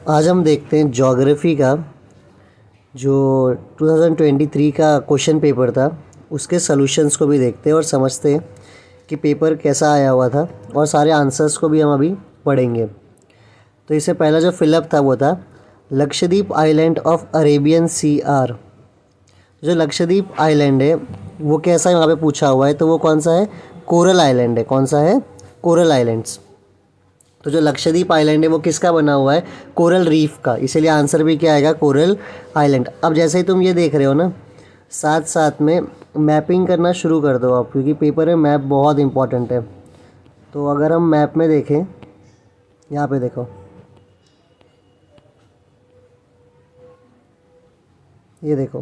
आज हम देखते हैं ज्योग्राफी का जो 2023 का क्वेश्चन पेपर था उसके सॉल्यूशंस को भी देखते हैं और समझते हैं कि पेपर कैसा आया हुआ था और सारे आंसर्स को भी हम अभी पढ़ेंगे। तो इससे पहला जो फिलअप था वो था Lakshadweep island of Arabian Sea are. जो लक्षद्वीप आइलैंड है वो कैसा यहाँ पे पूछा हुआ है, तो वो कौन सा है? कोरल आइलैंड है। कौन सा है? Coral islands. तो जो लक्षद्वीप आइलैंड है वो किसका बना हुआ है? कोरल रीफ का। इसीलिए आंसर भी क्या आएगा? Coral island. अब जैसे ही तुम ये देख रहे हो ना, साथ साथ में मैपिंग करना शुरू कर दो आप, क्योंकि पेपर में मैप बहुत इंपॉर्टेंट है। तो अगर हम मैप में देखें, यहाँ पे देखो, ये देखो,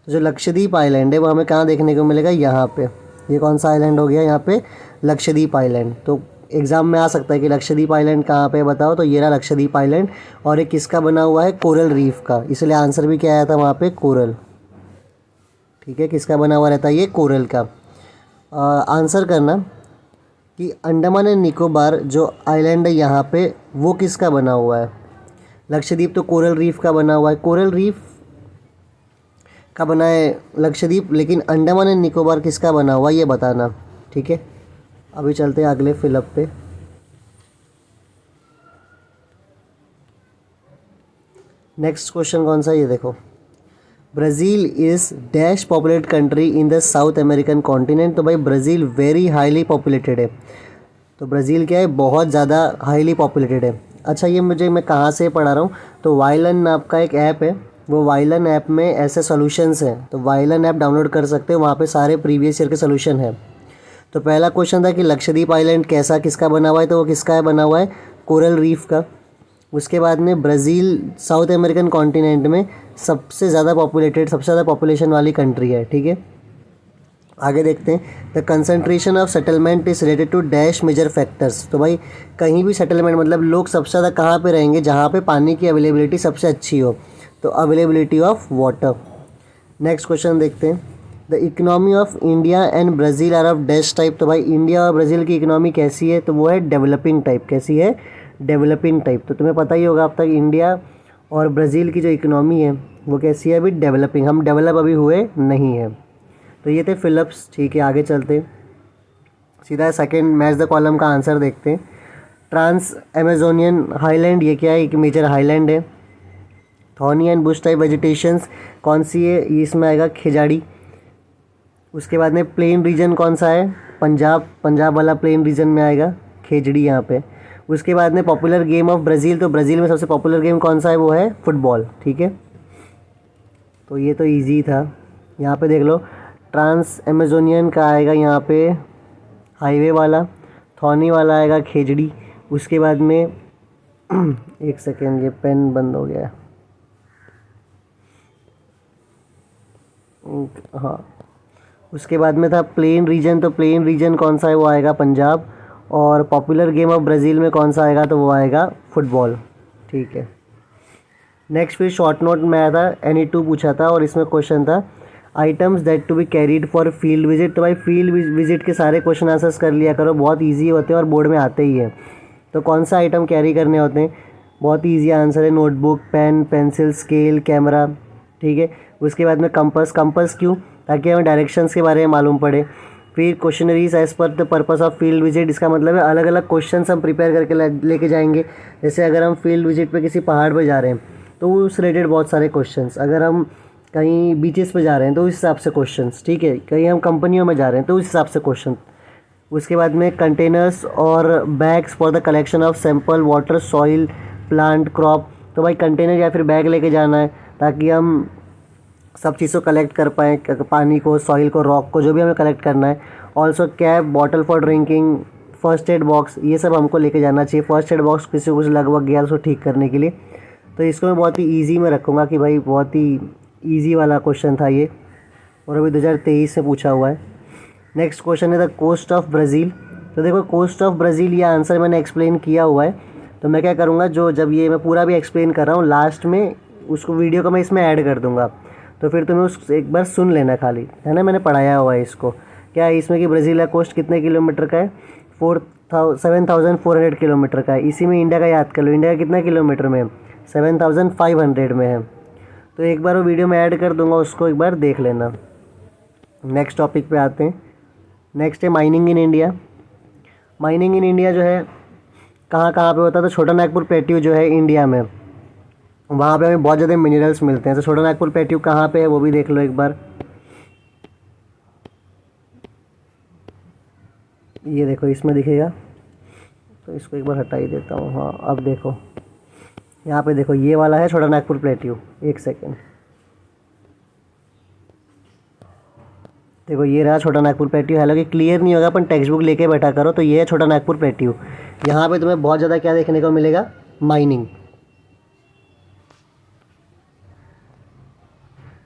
तो जो लक्षद्वीप आइलैंड है वो हमें कहाँ देखने को मिलेगा? यहाँ पे। ये कौन सा आइलैंड हो गया? यहाँ पे लक्षद्वीप आइलैंड। तो एग्ज़ाम में आ सकता है कि लक्षद्वीप आइलैंड कहाँ पे बताओ, तो ये रहा लक्षद्वीप आइलैंड। और ये किसका बना हुआ है? कोरल रीफ का। इसलिए आंसर भी क्या आया था वहाँ पे? कोरल। ठीक है, किसका बना हुआ रहता है? ये कोरल का। आंसर करना कि अंडमान एंड निकोबार जो आइलैंड है यहाँ पे वो किसका बना हुआ है? लक्षद्वीप तो कोरल रीफ का बना हुआ है, कोरल रीफ का बना है लक्षद्वीप, लेकिन अंडमान एंड निकोबार किसका बना हुआ ये बताना। ठीक है, अभी चलते हैं अगले फिलअप पे। नेक्स्ट क्वेश्चन कौन सा? ये देखो, Brazil is dash populated country in the south American continent. तो भाई ब्राज़ील वेरी हाईली पॉपुलेटेड है। तो ब्राज़ील क्या है? बहुत ज़्यादा हाईली पॉपुलेटेड है। अच्छा, ये मैं कहाँ से पढ़ा रहा हूँ? तो वाइलन नाम का एक ऐप है, वो वाइलन ऐप में ऐसे सॉल्यूशंस हैं। तो वाइलन ऐप डाउनलोड कर सकते हो, वहाँ पे सारे प्रीवियस ईयर के सॉल्यूशन है। तो पहला क्वेश्चन था कि लक्षद्वीप आइलैंड कैसा किसका बना हुआ है, तो वो किसका है बना हुआ है? कोरल रीफ का। उसके बाद में ब्राज़ील साउथ अमेरिकन कॉन्टिनेंट में सबसे ज़्यादा पॉपुलेटेड, सबसे ज़्यादा पॉपुलेशन वाली कंट्री है। ठीक है, आगे देखते हैं। The concentration of settlement is related to dash major factors. तो भाई कहीं भी सेटलमेंट मतलब लोग सबसे ज़्यादा कहाँ पे रहेंगे? जहाँ पे पानी की अवेलेबिलिटी सबसे अच्छी हो। तो availability of water. Next question देखते हैं। The economy of India and Brazil are of dash type. तो भाई इंडिया और ब्राज़ील की इकोनॉमी कैसी है? तो वो है डेवलपिंग टाइप। कैसी है? Developing type. तो तुम्हें पता ही होगा अब तक इंडिया और ब्राज़ील की जो इकोनॉमी है वो कैसी है? अभी डेवलपिंग। हम डेवलप अभी हुए नहीं है। तो ये थे फिलअप्स। ठीक है, आगे चलते सीधा सेकंड मैच द कॉलम का आंसर देखते हैं। ट्रांस अमेजोनियन हाईलैंड, ये क्या है? एक मेजर हाईलैंड है। Thorny and Bush type vegetations कौन सी है? इसमें आएगा खेजाड़ी। उसके बाद में प्लेन रीजन कौन सा है? पंजाब। पंजाब वाला प्लेन रीजन में आएगा खेजड़ी यहाँ पे। उसके बाद में पॉपुलर गेम ऑफ ब्राज़ील, तो ब्राज़ील में सबसे पॉपुलर गेम कौन सा है? वो है फुटबॉल। ठीक है, तो ये तो इजी था। यहाँ पे देख लो, ट्रांस अमेजोनियन का आएगा यहाँ पे हाईवे वाला, थॉनी वाला आएगा खेजड़ी। उसके बाद में एक सेकेंड, ये पेन बंद हो गया है। हाँ, उसके बाद में था प्लेन रीजन, तो प्लेन रीजन कौन सा है? वो आएगा पंजाब। और पॉपुलर गेम ऑफ ब्राज़ील में कौन सा आएगा? तो वो आएगा फुटबॉल। ठीक है, नेक्स्ट फिर शॉर्ट नोट में आया था, NE2 पूछा था और इसमें क्वेश्चन था items that to be carried for field visit. तो भाई फील्ड विजिट के सारे क्वेश्चन आंसर्स कर लिया करो, बहुत ईजी होते हैं और बोर्ड में आते ही हैं। तो कौन सा आइटम कैरी करने होते हैं? बहुत ईजी आंसर है, notebook, pen, pencil, scale, camera. ठीक है, उसके बाद में कंपास। कंपास क्यों? ताकि हमें डायरेक्शंस के बारे में मालूम पड़े। फिर questionnaires as per the purpose of field visit. इसका मतलब है अलग अलग क्वेश्चन हम प्रिपेयर करके लेके जाएंगे। जैसे अगर हम फील्ड विजिट पे किसी पहाड़ पे जा रहे हैं तो उस रिलेटेड बहुत सारे क्वेश्चंस, अगर हम कहीं बीचेस पे जा रहे हैं तो उस हिसाब से क्वेश्चंस। ठीक है, कहीं हम कंपनियों में जा रहे हैं तो उस हिसाब से क्वेश्चन। उसके बाद में कंटेनर्स और bags for the collection of sample water, soil, plant, crop. तो भाई कंटेनर या फिर बैग लेके जाना है ताकि हम सब चीज़ को कलेक्ट कर पाएँ, पानी को, सॉइल को, रॉक को, जो भी हमें कलेक्ट करना है। Also cap, bottle for drinking, first aid box, ये सब हमको लेके जाना चाहिए। फर्स्ट एड बॉक्स किसी को कुछ लग वग गया उसको ठीक करने के लिए। तो इसको मैं बहुत ही ईजी में रखूँगा कि भाई बहुत ही ईजी वाला क्वेश्चन था ये, और अभी 2023 से पूछा हुआ है। नेक्स्ट क्वेश्चन है द कोस्ट ऑफ ब्राज़ील। तो देखो कोस्ट ऑफ ब्राज़ील, ये आंसर मैंने एक्सप्लेन किया हुआ है। तो मैं क्या करूँगा, जब ये मैं पूरा भी एक्सप्लेन कर रहा हूँ, लास्ट में उसको वीडियो को मैं इसमें ऐड कर दूँगा, तो फिर तुम्हें उस एक बार सुन लेना खाली, है ना। मैंने पढ़ाया हुआ है इसको। क्या है इसमें कि ब्राज़ील का कोस्ट कितने किलोमीटर का है? 7400 किलोमीटर का है। इसी में इंडिया का याद कर लो, इंडिया का कितना किलोमीटर में है? 7,500 में है। तो एक बार वो वीडियो में ऐड कर दूंगा, उसको एक बार देख लेना। नेक्स्ट टॉपिक पे आते हैं। नेक्स्ट है mining in India. Mining in India जो है कहाँ कहाँ पे होता है, तो छोटा नागपुर प्लेट्यू जो है इंडिया में, वहाँ पे हमें बहुत ज़्यादा मिनरल्स मिलते हैं। तो छोटा नागपुर प्लेट्यू कहाँ पे है वो भी देख लो एक बार। ये देखो इसमें दिखेगा, तो इसको एक बार हटा ही देता हूँ। हाँ अब देखो यहाँ पे देखो, ये वाला है छोटा नागपुर प्लेट्यू। एक सेकेंड, देखो ये रहा छोटा नागपुर प्लेट्यू। हालांकि क्लियर नहीं होगा, अपन टेक्स्ट बुक लेके बैठा करो। तो ये है छोटा नागपुर प्लेट्यू। यहाँ पे तुम्हें बहुत ज़्यादा क्या देखने को मिलेगा, माइनिंग।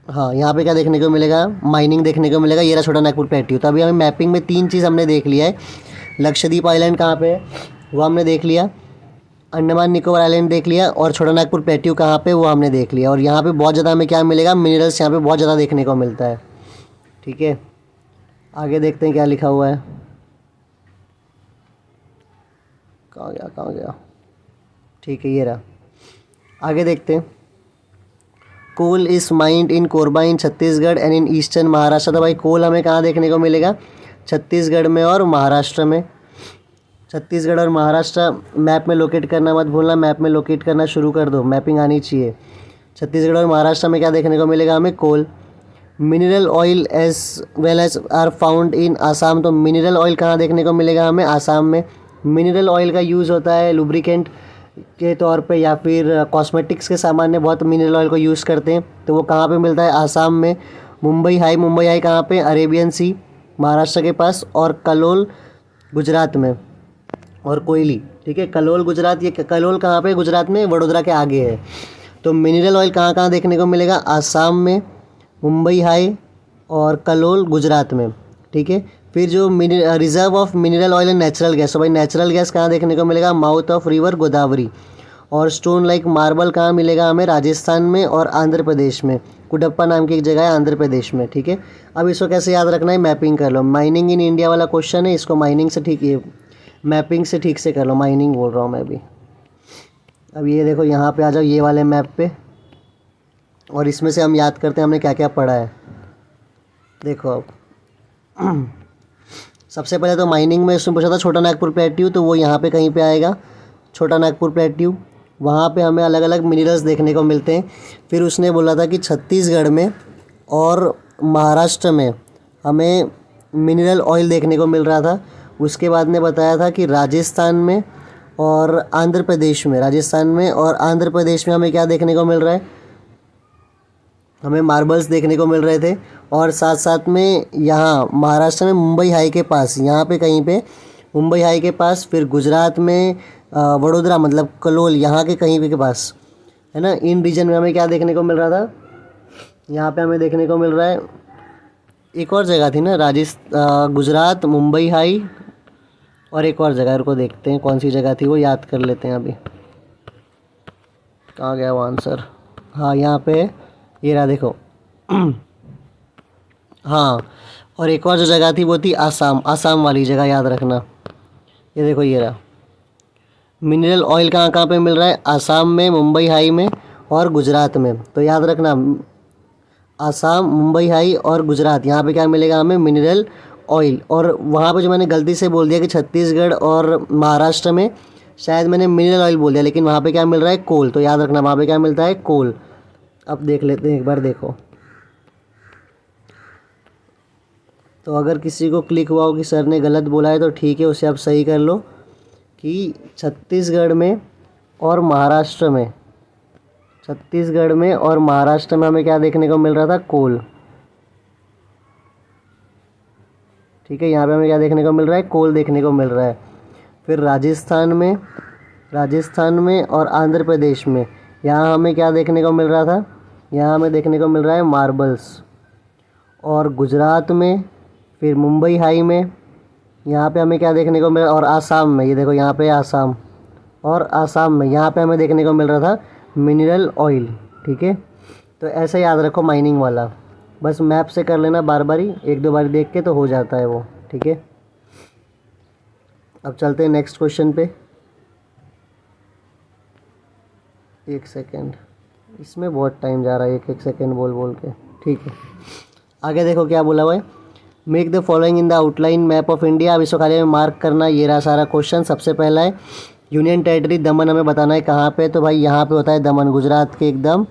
हाँ यहाँ पे क्या देखने को मिलेगा, माइनिंग देखने को मिलेगा। ये रहा छोटा नागपुर प्लेट्यू। तो अभी हमें मैपिंग में 3 चीज़ हमने देख लिया है। लक्षद्वीप आइलैंड कहाँ पे है वो हमने देख लिया, अंडमान निकोबार आइलैंड देख लिया, और छोटा नागपुर प्लेट्यू कहाँ पे वो हमने देख लिया। और यहाँ पे बहुत ज़्यादा हमें क्या मिलेगा, मिनरल्स यहाँ पे बहुत ज़्यादा देखने को मिलता है। ठीक है, आगे देखते हैं क्या लिखा हुआ है। कहाँ गया। ठीक है, ये रहा। आगे देखते हैं। Coal is mined in Korba in Chhattisgarh and in eastern Maharashtra. तो भाई कोल हमें कहाँ देखने को मिलेगा, छत्तीसगढ़ में और महाराष्ट्र में। छत्तीसगढ़ और महाराष्ट्र मैप में लोकेट करना मत भूलना। मैप में लोकेट करना शुरू कर दो, मैपिंग आनी चाहिए। छत्तीसगढ़ और महाराष्ट्र में क्या देखने को मिलेगा हमें, coal. Mineral oil as well as are found in Assam. तो मिनरल ऑयल कहाँ देखने को मिलेगा हमें, आसाम में। मिनरल ऑयल का यूज़ होता है लुब्रिकेंट के तौर पे या फिर कॉस्मेटिक्स के सामान में बहुत मिनरल ऑयल को यूज़ करते हैं। तो वो कहाँ पे मिलता है, आसाम में। मुंबई हाई कहाँ पे, अरेबियन सी महाराष्ट्र के पास, और कलोल गुजरात में, और कोयली। ठीक है, कलोल गुजरात। ये कलोल कहाँ पे, गुजरात में, वडोदरा के आगे है। तो मिनरल ऑयल कहाँ कहाँ देखने को मिलेगा, आसाम में, मुंबई हाई और कलोल गुजरात में। ठीक है, फिर जो reserve of mineral oil and natural gas. तो भाई नेचुरल गैस कहाँ देखने को मिलेगा, माउथ ऑफ रिवर गोदावरी। और स्टोन लाइक मार्बल कहाँ मिलेगा हमें, राजस्थान में और आंध्र प्रदेश में। कुडप्पा नाम की एक जगह है आंध्र प्रदेश में। ठीक है, अब इसको कैसे याद रखना है, मैपिंग कर लो। माइनिंग इन इंडिया वाला क्वेश्चन है, इसको माइनिंग से ठीक, ये मैपिंग से ठीक से कर लो। माइनिंग बोल रहा हूँ मैं भी। अब ये देखो यहाँ पे आ जाओ, ये वाले मैप पे, और इसमें से हम याद करते हैं हमने क्या क्या पढ़ा है। देखो अब सबसे पहले तो माइनिंग में इसमें पूछा था छोटा नागपुर प्लेट्यू, तो वो यहाँ पे कहीं पे आएगा, छोटा नागपुर प्लेट्यू। वहाँ पे हमें अलग अलग मिनरल्स देखने को मिलते हैं। फिर उसने बोला था कि छत्तीसगढ़ में और महाराष्ट्र में हमें मिनरल ऑयल देखने को मिल रहा था। उसके बाद ने बताया था कि राजस्थान में और आंध्र प्रदेश में, राजस्थान में और आंध्र प्रदेश में हमें क्या देखने को मिल रहा है, हमें मार्बल्स देखने को मिल रहे थे। और साथ साथ में यहाँ महाराष्ट्र में मुंबई हाई के पास, यहाँ पे कहीं पे मुंबई हाई के पास, फिर गुजरात में वडोदरा मतलब कलोल, यहाँ के कहीं पे के पास है ना। इन रीजन में हमें क्या देखने को मिल रहा था, यहाँ पे हमें देखने को मिल रहा है, एक और जगह थी ना, गुजरात, मुंबई हाई और एक और जगह को देखते हैं कौन सी जगह थी, वो याद कर लेते हैं। अभी कहाँ गया वो आंसर, हाँ यहाँ पे ये रहा देखो हाँ, और एक और जो जगह थी वो थी आसाम, आसाम वाली जगह याद रखना। ये देखो ये रहा। मिनरल ऑयल कहाँ कहाँ पे मिल रहा है, आसाम में, मुंबई हाई में और गुजरात में। तो याद रखना, आसाम, मुंबई हाई और गुजरात, यहाँ पे क्या मिलेगा हमें, मिनरल ऑयल। और वहाँ पे जो मैंने गलती से बोल दिया कि छत्तीसगढ़ और महाराष्ट्र में, शायद मैंने मिनरल ऑयल बोल दिया, लेकिन वहाँ पे क्या मिल रहा है, कोल। तो याद रखना वहाँ पे क्या मिलता है, कोल। अब देख लेते हैं एक बार, देखो तो अगर किसी को क्लिक हुआ हो कि सर ने गलत बोला है तो ठीक है, उसे आप सही कर लो कि छत्तीसगढ़ में और महाराष्ट्र में, छत्तीसगढ़ में और महाराष्ट्र में हमें क्या देखने को मिल रहा था, कोल। ठीक है, यहाँ पे हमें क्या देखने को मिल रहा है, कोल देखने को मिल रहा है। फिर राजस्थान में और आंध्र प्रदेश में, यहाँ हमें क्या देखने को मिल रहा था, यहाँ हमें देखने को मिल रहा है मार्बल्स। और गुजरात में, फिर मुंबई हाई में, यहाँ पे हमें क्या देखने को मिल, और आसाम में, ये देखो यहाँ पे आसाम, और आसाम में यहाँ पे हमें देखने को मिल रहा था मिनरल ऑयल। ठीक है, तो ऐसे याद रखो माइनिंग वाला, बस मैप से कर लेना बार बारी, एक दो बार देख के तो हो जाता है वो। ठीक है, अब चलते हैं नेक्स्ट क्वेश्चन पे। एक सेकेंड, इसमें बहुत टाइम जा रहा है, एक एक सेकेंड बोल बोल के। ठीक है, आगे देखो क्या बोला हुआ है। Make the following in the outline map of India. अब इसको खाली में मार्क करना, ये रहा सारा क्वेश्चन। सबसे पहला है यूनियन टेरिटरी दमन, हमें बताना है कहाँ पे। तो भाई यहाँ पे होता है दमन, गुजरात के एकदम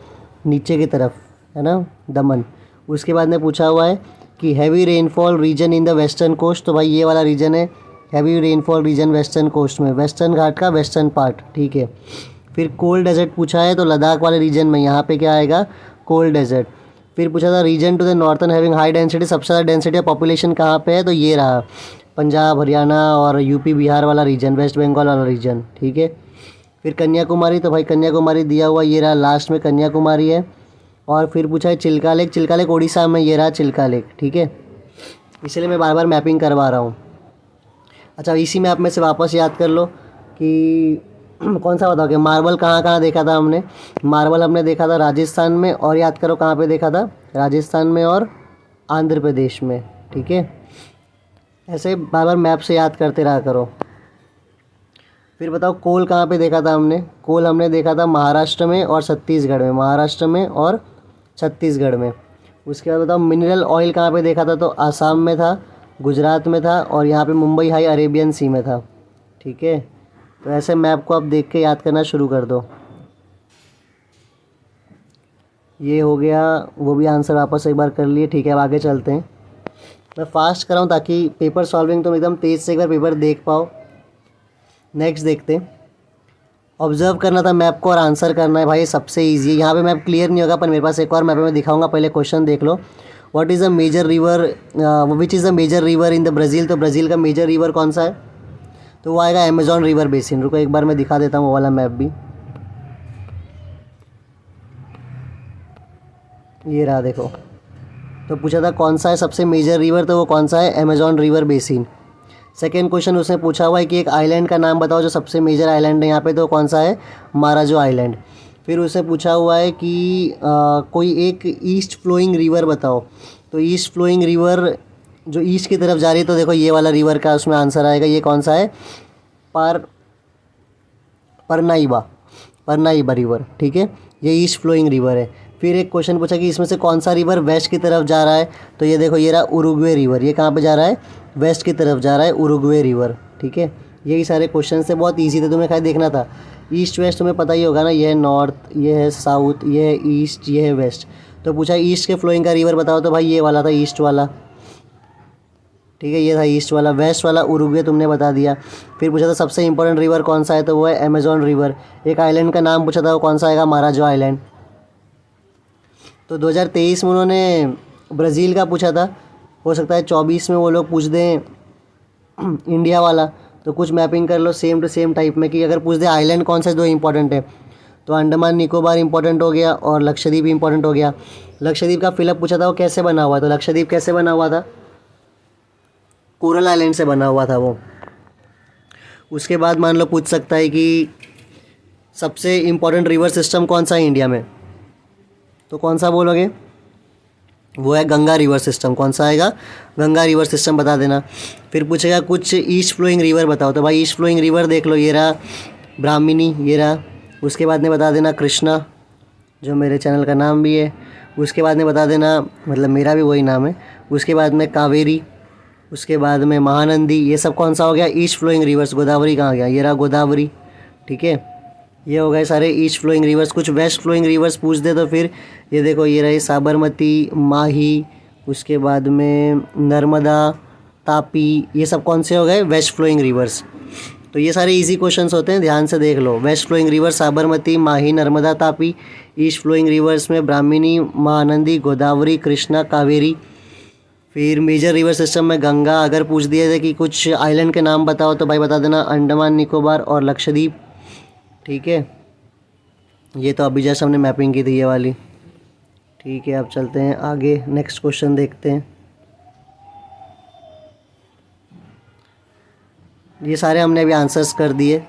नीचे की तरफ है ना दमन। उसके बाद में पूछा हुआ है कि heavy rainfall region in the western coast. तो भाई ये वाला रीजन है heavy rainfall region western coast में, वेस्टर्न घाट का वेस्टर्न पार्ट। ठीक है, फिर कोल्ड डेजर्ट पूछा है, तो लद्दाख वाले रीजन में यहाँ पे क्या आएगा, कोल्ड डेजर्ट। फिर पूछा था region to the northern having high density, सबसे ज़्यादा डेंसिटी ऑफ पॉपुलेशन कहाँ पे है, तो ये रहा पंजाब हरियाणा और यूपी बिहार वाला रीजन, वेस्ट बंगाल वाला रीजन। ठीक है, फिर कन्याकुमारी, तो भाई कन्याकुमारी दिया हुआ ये रहा लास्ट में कन्याकुमारी है। और फिर पूछा है चिल्का लेक, चिल्का लेक उड़ीसा में, ये रहा चिल्का लेक। ठीक है, इसलिए मैं बार बार मैपिंग करवा रहा हूँ। अच्छा, इसी मैप में से वापस याद कर लो कि कौन सा बताओगे, मार्बल कहाँ कहाँ देखा था हमने। मार्बल हमने देखा था राजस्थान में, और याद करो कहाँ पे देखा था, राजस्थान में और आंध्र प्रदेश में। ठीक है, ऐसे बार बार मैप से याद करते रहा करो। फिर बताओ कोल कहाँ पे देखा था हमने। कोल हमने देखा था महाराष्ट्र में और छत्तीसगढ़ में, महाराष्ट्र में और छत्तीसगढ़ में। उसके बाद बताओ मिनरल ऑयल कहाँ पे देखा था, तो आसाम में था, गुजरात में था, और यहाँ पे मुंबई हाई अरेबियन सी में था। ठीक है, तो ऐसे मैप को आप देख के याद करना शुरू कर दो। ये हो गया, वो भी आंसर वापस एक बार कर लिए। ठीक है, अब आगे चलते हैं। मैं फास्ट कराऊँ ताकि पेपर सॉल्विंग तुम एकदम तेज़ से एक बार पेपर देख पाओ। नेक्स्ट देखते हैं, ऑब्जर्व करना था मैप को और आंसर करना है। भाई सबसे ईजी है, यहाँ पे मैप क्लियर नहीं होगा, पर मेरे पास एक और मैप में दिखाऊंगा, पहले क्वेश्चन देख लो। What is the major river, which is the major river in the Brazil. तो ब्राज़ील का मेजर रिवर कौन सा है, तो वो आएगा अमेजॉन रिवर बेसिन। रुको एक बार मैं दिखा देता हूँ वो वाला मैप भी, ये रहा देखो। तो पूछा था कौन सा है सबसे मेजर रिवर, तो वो कौन सा है, Amazon river basin. Second question उसने पूछा हुआ है कि एक आइलैंड का नाम बताओ जो सबसे मेजर आइलैंड है यहाँ पे, तो कौन सा है, माराजो आइलैंड। फिर उससे पूछा हुआ है कि कोई एक ईस्ट फ्लोइंग रिवर बताओ। तो ईस्ट फ्लोइंग रिवर जो ईस्ट की तरफ जा रही है, तो देखो ये वाला रिवर का उसमें आंसर आएगा, ये कौन सा है, परनाइबा, परनाइबा रिवर। ठीक है, ये ईस्ट फ्लोइंग रिवर है। फिर एक क्वेश्चन पूछा कि इसमें से कौन सा रिवर वेस्ट की तरफ जा रहा है, तो ये देखो ये रहा उरुग्वे रिवर। ये कहाँ पे जा रहा है, वेस्ट की तरफ जा रहा है, उरुग्वे रिवर। ठीक है, यही सारे क्वेश्चन से बहुत इजी थे, तुम्हें खाली देखना था। ईस्ट वेस्ट तुम्हें पता ही होगा ना, ये है नॉर्थ, ये है साउथ, ये है ईस्ट, ये है वेस्ट। तो पूछा ईस्ट के फ्लोइंग का रिवर बताओ, तो भाई ये वाला था ईस्ट वाला। ठीक है, ये था ईस्ट वाला। वेस्ट वाला उरुग्वे तुमने बता दिया। फिर पूछा था सबसे इंपॉर्टेंट रिवर कौन सा है, तो वो है अमेजॉन रिवर। एक आइलैंड का नाम पूछा था, वो कौन सा आएगा, माराजो आइलैंड। तो 2023 में उन्होंने ब्राज़ील का पूछा था, हो सकता है 24 में वो लोग पूछ दें इंडिया वाला। तो कुछ मैपिंग कर लो सेम टू सेम टाइप में, कि अगर पूछ दे आइलैंड कौन सा दो इंपॉर्टेंट है, तो अंडमान निकोबार इंपॉर्टेंट हो गया और लक्षद्वीप इंपॉर्टेंट हो गया। लक्षद्वीप का फिलअप पूछा था वो कैसे बना हुआ, तो लक्षद्वीप कैसे बना हुआ था, कोरल आइलैंड से बना हुआ था वो। उसके बाद मान लो पूछ सकता है कि सबसे इम्पोर्टेंट रिवर सिस्टम कौन सा है इंडिया में, तो कौन सा बोलोगे, वो है गंगा रिवर सिस्टम। कौन सा आएगा, गंगा रिवर सिस्टम बता देना। फिर पूछेगा कुछ ईस्ट फ्लोइंग रिवर बताओ, तो भाई ईस्ट फ्लोइंग रिवर देख लो, ये रहा ब्राह्मणी, ये रहा। उसके बाद में बता देना कृष्णा, जो मेरे चैनल का नाम भी है। उसके बाद में बता देना, मतलब मेरा भी वही नाम है। उसके बाद में कावेरी, उसके बाद में महानंदी। ये सब कौन सा हो गया, ईस्ट फ्लोइंग रिवर्स। गोदावरी कहाँ गया, ये रहा गोदावरी। ठीक है, ये हो गए सारे ईस्ट फ्लोइंग रिवर्स। कुछ वेस्ट फ्लोइंग रिवर्स पूछ दे तो फिर ये देखो, ये रही साबरमती, माही, उसके बाद में नर्मदा, तापी। ये सब कौन से हो गए, वेस्ट फ्लोइंग रिवर्स। तो ये सारे इजी क्वेश्चंस होते हैं, ध्यान से देख लो। West flowing rivers Sabarmati, Mahi, Narmada, Tapi. East flowing rivers में ब्राह्मणी, महानंदी, गोदावरी, कृष्णा, कावेरी। फिर मेजर रिवर सिस्टम में गंगा। अगर पूछ दिए थे कि कुछ आइलैंड के नाम बताओ, तो भाई बता देना अंडमान निकोबार और लक्षद्वीप। ठीक है, ये तो अभी जैसे हमने मैपिंग की थी ये वाली। ठीक है, अब चलते हैं आगे, नेक्स्ट क्वेश्चन देखते हैं। ये सारे हमने अभी आंसर्स कर दिए।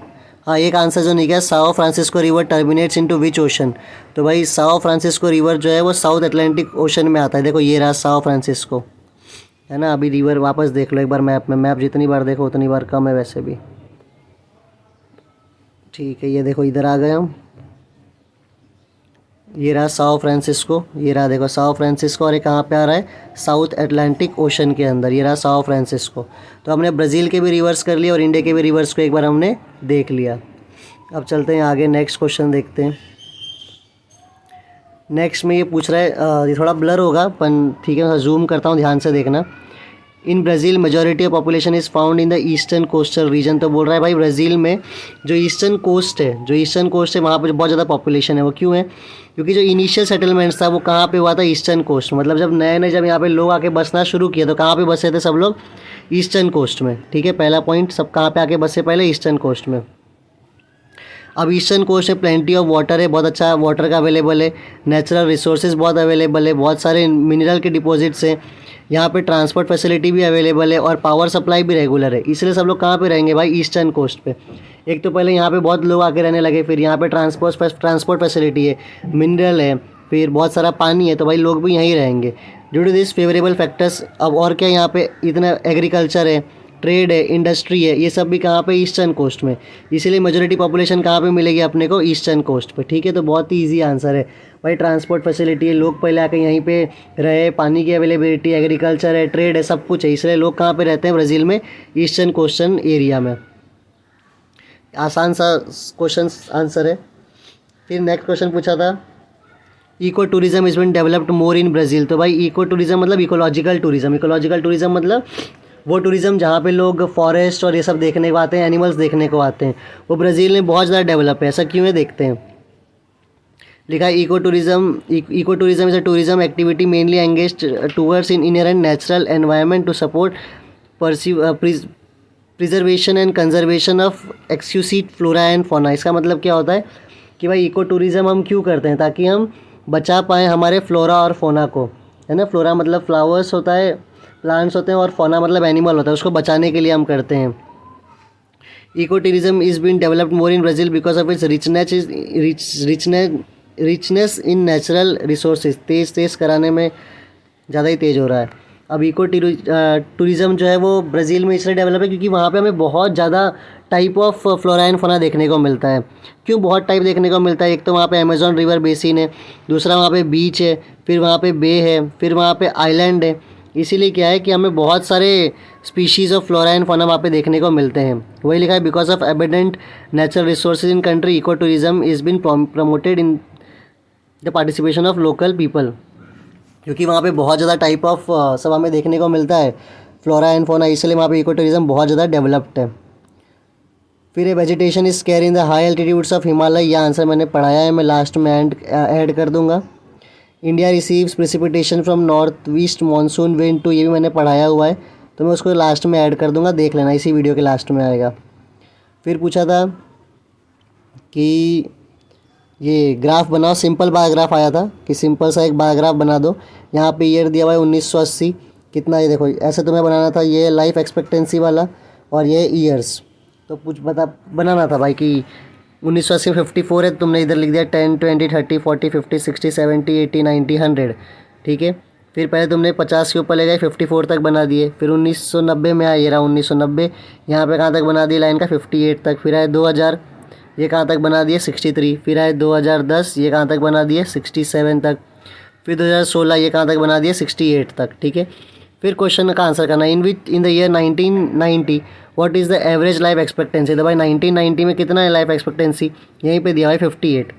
हाँ, एक आंसर जो नहीं किया, Sao Francisco river terminates into विच ओशन। तो भाई साओ फ्रांसिस्को रिवर जो है वो साउथ अटलांटिक ओशन में आता है। देखो ये रहा साओ फ्रांसिस्को, है ना। अभी रिवर वापस देख लो एक बार मैप में, मैप जितनी बार देखो उतनी बार कम है वैसे भी। ठीक है, ये देखो इधर आ गए हम। ये रहा साओ फ्रांसिस्को, ये रहा देखो साओ फ्रांसिस्को, और ये कहाँ पे आ रहा है, साउथ अटलांटिक ओशन के अंदर, ये रहा साओ फ्रांसिस्को। तो हमने ब्राज़ील के भी रिवर्स कर लिया और इंडिया के भी रिवर्स को एक बार हमने देख लिया। अब चलते हैं आगे, नेक्स्ट क्वेश्चन देखते हैं। नेक्स्ट में ये पूछ रहा है, ये थोड़ा ब्लर होगा पर ठीक है, मैं जूम करता हूँ, ध्यान से देखना। इन Brazil majority of population is found in the eastern coastal region. तो बोल रहा है भाई ब्राज़ील में जो ईस्टर्न कोस्ट है वहाँ पर बहुत ज़्यादा पॉपुलेशन है। वो क्यों है? क्योंकि जो इनिशियल सेटलमेंट्स था वो कहाँ पे हुआ था, ईस्टर्न कोस्ट। मतलब जब नए जब यहाँ पे लोग आके बसना शुरू किए तो कहाँ पे बसे थे सब लोग, ईस्टर्न कोस्ट में। ठीक है, पहला पॉइंट, सब कहाँ पे आके बसे पहले, ईस्टर्न कोस्ट में। अब ईस्टर्न कोस्ट में प्लेंटी ऑफ वाटर है, बहुत अच्छा वाटर का अवेलेबल है, नेचुरल रिसोर्सेज बहुत अवेलेबल है, बहुत सारे मिनरल के डिपॉजिट्स हैं, यहाँ पे ट्रांसपोर्ट फैसिलिटी भी अवेलेबल है और पावर सप्लाई भी रेगुलर है। इसलिए सब लोग कहाँ पे रहेंगे भाई, ईस्टर्न कोस्ट पे। एक तो पहले यहाँ पे बहुत लोग आके रहने लगे, फिर यहाँ पे ट्रांसपोर्ट फैसिलिटी है, मिनरल है, फिर बहुत सारा पानी है, तो भाई लोग भी यहीं रहेंगे due to this favourable factors. अब और क्या, यहाँ पे इतना एग्रीकल्चर है, ट्रेड है, इंडस्ट्री है, ये सब भी कहाँ पे, ईस्टर्न कोस्ट में। इसीलिए मेजॉरिटी पॉपुलेशन कहाँ पे मिलेगी अपने को, ईस्टर्न कोस्ट पे। ठीक है, तो बहुत ही ईजी आंसर है भाई। ट्रांसपोर्ट फैसिलिटी है, लोग पहले आके यहीं पे रहे, पानी की अवेलेबिलिटी, एग्रीकल्चर है, ट्रेड है, सब कुछ है, इसलिए लोग कहाँ पे रहते हैं ब्राज़ील में, ईस्टर्न कोस्टल एरिया में। आसान सा क्वेश्चन आंसर है। फिर नेक्स्ट क्वेश्चन पूछा था, eco tourism is been developed more in Brazil. तो भाई इको टूरिज्म मतलब इकोलॉजिकल टूरिज्म मतलब वो टूरिज़्म जहाँ पे लोग फॉरेस्ट और ये सब देखने को आते हैं, एनिमल्स देखने को आते हैं, वो ब्राज़ील में बहुत ज़्यादा डेवलप है। ऐसा क्यों है, देखते हैं। लिखा है eco tourism is a tourism activity mainly engaged towards in inherent natural environment to support preservation and conservation of exclusive flora and fauna. इसका मतलब क्या होता है कि भाई इको टूरिज़म हम क्यों करते हैं, ताकि हम बचा पाएँ हमारे फ्लोरा और फोना को, है ना। फ्लोरा मतलब फ्लावर्स होता है, प्लांट्स होते हैं, और फौना मतलब एनिमल होता है, उसको बचाने के लिए हम करते हैं। Eco tourism is been developed more in Brazil because of its richness in natural resources. तेज़ कराने में ज़्यादा ही तेज़ हो रहा है। अब इको टूरिज़म जो है वो ब्राज़ील में इसलिए डेवलप है क्योंकि वहाँ पे हमें बहुत ज़्यादा type of flora and fauna देखने को मिलता है। क्यों बहुत टाइप देखने को मिलता है? एक तो वहाँ पे अमेज़न रिवर बेसिन है, दूसरा वहाँ पे बीच है, फिर वहाँ पे बे है, फिर वहाँ पे आइलैंड है। इसीलिए क्या है कि हमें बहुत सारे species of flora and fauna वहाँ पे देखने को मिलते हैं। वही लिखा है, because of abundant natural resources in country eco tourism is been promoted in the participation of local people. क्योंकि वहाँ पे बहुत ज़्यादा टाइप ऑफ सब हमें देखने को मिलता है, फ्लोरा एंड फौना, इसलिए वहाँ पे इको टूरिज्म बहुत ज़्यादा डेवलप्ड है। फिर ये vegetation is care in the high altitudes of Himalaya. यह आंसर मैंने पढ़ाया है, मैं लास्ट में ऐड कर दूंगा। India receives precipitation from north east monsoon wind too, ये भी मैंने पढ़ाया हुआ है, तो मैं उसको लास्ट में ऐड कर दूंगा, देख लेना, इसी वीडियो के लास्ट में आएगा। फिर पूछा था कि ये ग्राफ बनाओ, सिंपल बार ग्राफ आया था कि सिंपल सा एक बार ग्राफ बना दो। यहाँ पे ईयर दिया हुआ है 1980, कितना, ये देखो ऐसे तुम्हें बनाना था, ये लाइफ एक्सपेक्टेंसी वाला और ये ईयर्स। तो कुछ बनाना था भाई कि 1980 54 है, तुमने इधर लिख दिया 10 20 30 40 50 60 70 80 90 100। ठीक है, फिर पहले तुमने 50 के ऊपर ले गए, 54 तक बना दिए। फिर 1990 में आया, ये रहा 1990, यहाँ पे कहाँ तक बना दिए लाइन का, 58 तक। फिर आए 2000, ये कहाँ तक बना दिए, 63। फिर आए 2010, ये कहाँ तक बना दिए, 67 तक। फिर 2016, ये कहाँ तक बना दिए, 68 तक। ठीक है, फिर क्वेश्चन का आंसर करना, in the year 1990 what is the average life expectancy. तो भाई 1990 में कितना है लाइफ एक्सपेक्टेंसी, यहीं पे दिया है 58।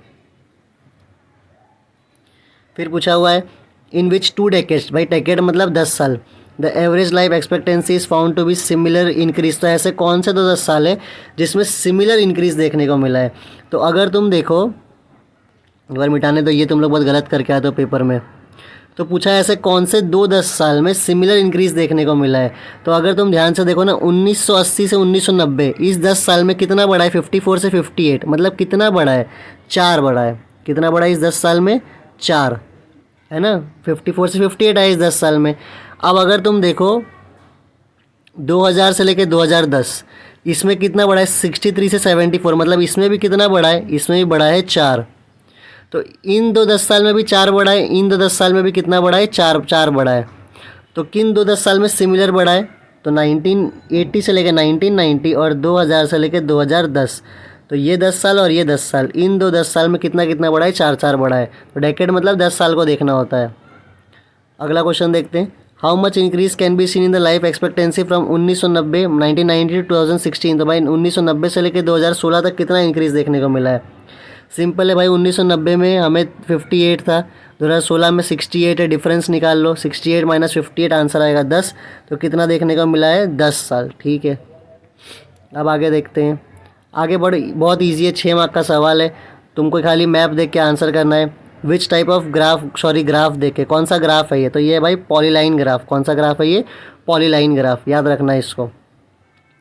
फिर पूछा हुआ है इन विच 2 डेकेड्स, भाई डेकेड मतलब 10 साल, the average life expectancy is found to be similar increase. तो ऐसे कौन से 10 साल है जिसमें सिमिलर इंक्रीज देखने को मिला है? तो अगर तुम देखो, एक बार मिटाने दो, ये तुम लोग बहुत गलत करके आए हो पेपर में। तो पूछा है ऐसे कौन से 10 साल में सिमिलर इंक्रीज देखने को मिला है। तो अगर तुम ध्यान से देखो ना, 1980 से 1990, इस 10 साल में कितना बढ़ा है, 54 से 58, मतलब कितना बढ़ा है, 4 बढ़ा है। कितना बढ़ा है इस 10 साल में, 4, है ना। 54 से 58 आया इस 10 साल में। अब अगर तुम देखो 2000 से लेकर 2010, इसमें कितना बढ़ा है, 63 से 74, मतलब इसमें भी कितना बढ़ा है, इसमें भी बढ़ा है 4। तो इन 10 साल में भी 4 बढ़ा है, इन 10 साल में भी कितना बढ़ा है, 4 बढ़ा है। तो किन 10 साल में सिमिलर बढ़ा है, तो 1980 से लेकर 1990 और 2000 से लेकर 2010। तो ये 10 साल और ये 10 साल, इन दो 10 साल में कितना कितना बढ़ा है, 4 बढ़ा है। तो डेकेड मतलब 10 साल को देखना होता है। अगला क्वेश्चन देखते हैं, how much increase can be seen in the life expectancy from 1990 1990 to 2016। तो भाई 1990 से लेकर 2016 तक कितना इंक्रीज देखने को मिला है। सिंपल है भाई, 1990 में हमें 58 था, 2016 में 68 है, डिफरेंस निकाल लो, 68 माइनस 58 आंसर आएगा 10। तो कितना देखने को मिला है, 10 साल। ठीक है, अब आगे देखते हैं। आगे बहुत ईजी है, 6 मार्क का सवाल है, तुमको खाली मैप देख के आंसर करना है। विच टाइप ऑफ ग्राफ देख के, कौन सा ग्राफ है ये, तो ये है भाई पॉलीलाइन ग्राफ। कौन सा ग्राफ है ये, पॉलीलाइन ग्राफ, याद रखना है इसको।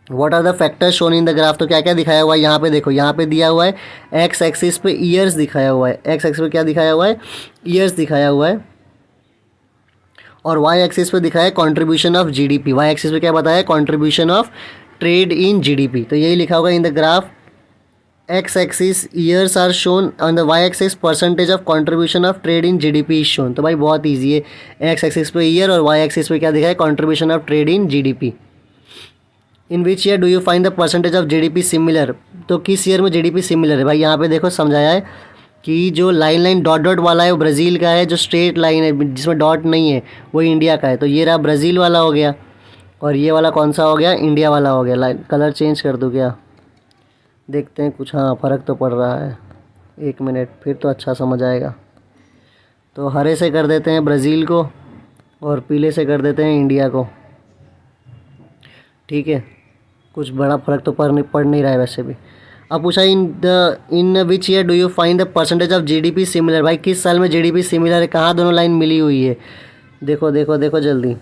What are the factors shown in the graph, तो क्या क्या दिखाया हुआ है यहाँ पे देखो, यहाँ पे दिया हुआ है एक्स एक्सिस पे ईयर्स दिखाया हुआ है, एक्स एक्सिस पे क्या दिखाया हुआ है, ईयर्स दिखाया हुआ है, और वाई एक्सिस पे दिखाया है contribution of GDP. Y axis पे क्या बताया, contribution of trade in GDP. तो यही लिखा होगा in the graph, X axis years are shown, on the Y axis percentage of contribution of trade in GDP is shown. तो भाई बहुत ईजी है, एक्स एक्सिस पे ईयर और वाई एक्सिस पे क्या दिखा है, contribution of trade in GDP. In which year do you find the percentage of GDP similar, तो किस ईयर में जीडीपी सिमिलर है। भाई यहाँ पे देखो समझाया है कि जो लाइन डॉट डॉट वाला है वो ब्राज़ील का है, जो स्ट्रेट लाइन है जिसमें डॉट नहीं है वो इंडिया का है। तो ये रहा ब्राज़ील वाला हो गया, और ये वाला कौन सा हो गया, इंडिया वाला हो गया। लाइन कलर चेंज कर दूँ क्या, देखते हैं कुछ, हाँ फ़र्क तो पड़ रहा है, 1 मिनट फिर तो अच्छा समझ आएगा। तो हरे से कर देते हैं ब्राज़ील को, और पीले से कर देते हैं इंडिया को। ठीक है, कुछ बड़ा फ़र्क तो पड़ नहीं रहा है वैसे भी। अब पूछा in which year do you find the percentage of GDP similar. भाई किस साल में जीडीपी सिमिलर है, कहाँ दोनों लाइन मिली हुई है, देखो देखो देखो जल्दी।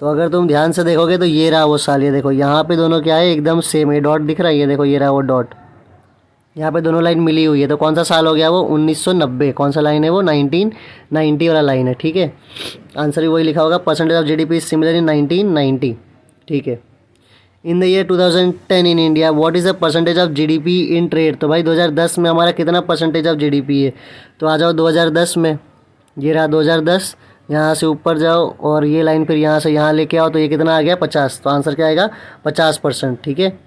तो अगर तुम ध्यान से देखोगे तो ये रहा वो साल, ये देखो यहाँ पे दोनों क्या है, एकदम सेम है, डॉट दिख रहा है, ये देखो ये रहा वो डॉट, यहाँ पे दोनों लाइन मिली हुई है। तो कौन सा साल हो गया वो, 1990। कौन सा लाइन है वो, 1990 वाला लाइन है। ठीक है, आंसर भी वही लिखा होगा, percentage of GDP is similar in 1990। ठीक है, in the year 2010 in India what is the percentage of GDP in trade. तो भाई 2010 में हमारा कितना परसेंटेज ऑफ जीडीपी है, तो आ जाओ 2010 में, ये रहा 2010, यहाँ से ऊपर जाओ और ये लाइन फिर यहाँ से यहाँ लेके आओ, तो ये कितना आ गया, 50। तो आंसर क्या आएगा, 50%। ठीक है,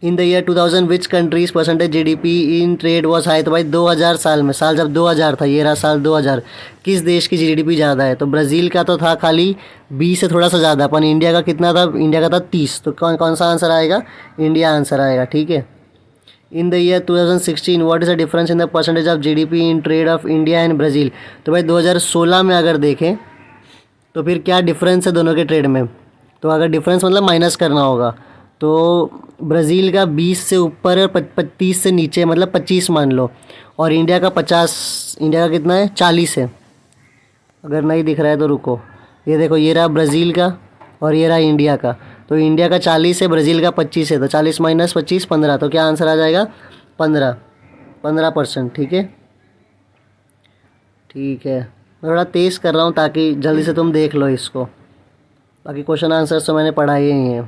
in the year 2000 which countries percentage GDP in trade was high. तो भाई 2000 साल में, साल जब 2000 था, ये रहा साल 2000, किस देश की जीडीपी ज़्यादा है, तो ब्राज़ील का तो था खाली 20 से थोड़ा सा ज़्यादा, अपन इंडिया का कितना था, इंडिया का था 30। तो कौन सा आंसर आएगा, इंडिया आंसर आएगा। ठीक है, in the year 2016 what is the difference in the percentage of GDP in trade off India and Brazil. तो भाई 2016 में अगर देखें तो फिर क्या डिफरेंस है दोनों के ट्रेड में, तो अगर डिफरेंस मतलब माइनस करना होगा, तो ब्राज़ील का 20 से ऊपर है, 30 से नीचे मतलब 25 मान लो, और इंडिया का 50, इंडिया का कितना है, 40 है। अगर नहीं दिख रहा है तो रुको, ये देखो ये रहा ब्राज़ील का और ये रहा इंडिया का, तो इंडिया का 40 है, ब्राज़ील का 25 है, तो 40 माइनस 25 15। तो क्या आंसर आ जाएगा, 15%। ठीक है, ठीक है, मैं थोड़ा तेज़ कर रहा हूँ ताकि जल्दी से तुम देख लो इसको, बाकी क्वेश्चन आंसर्स तो मैंने पढ़ाए ही हैं,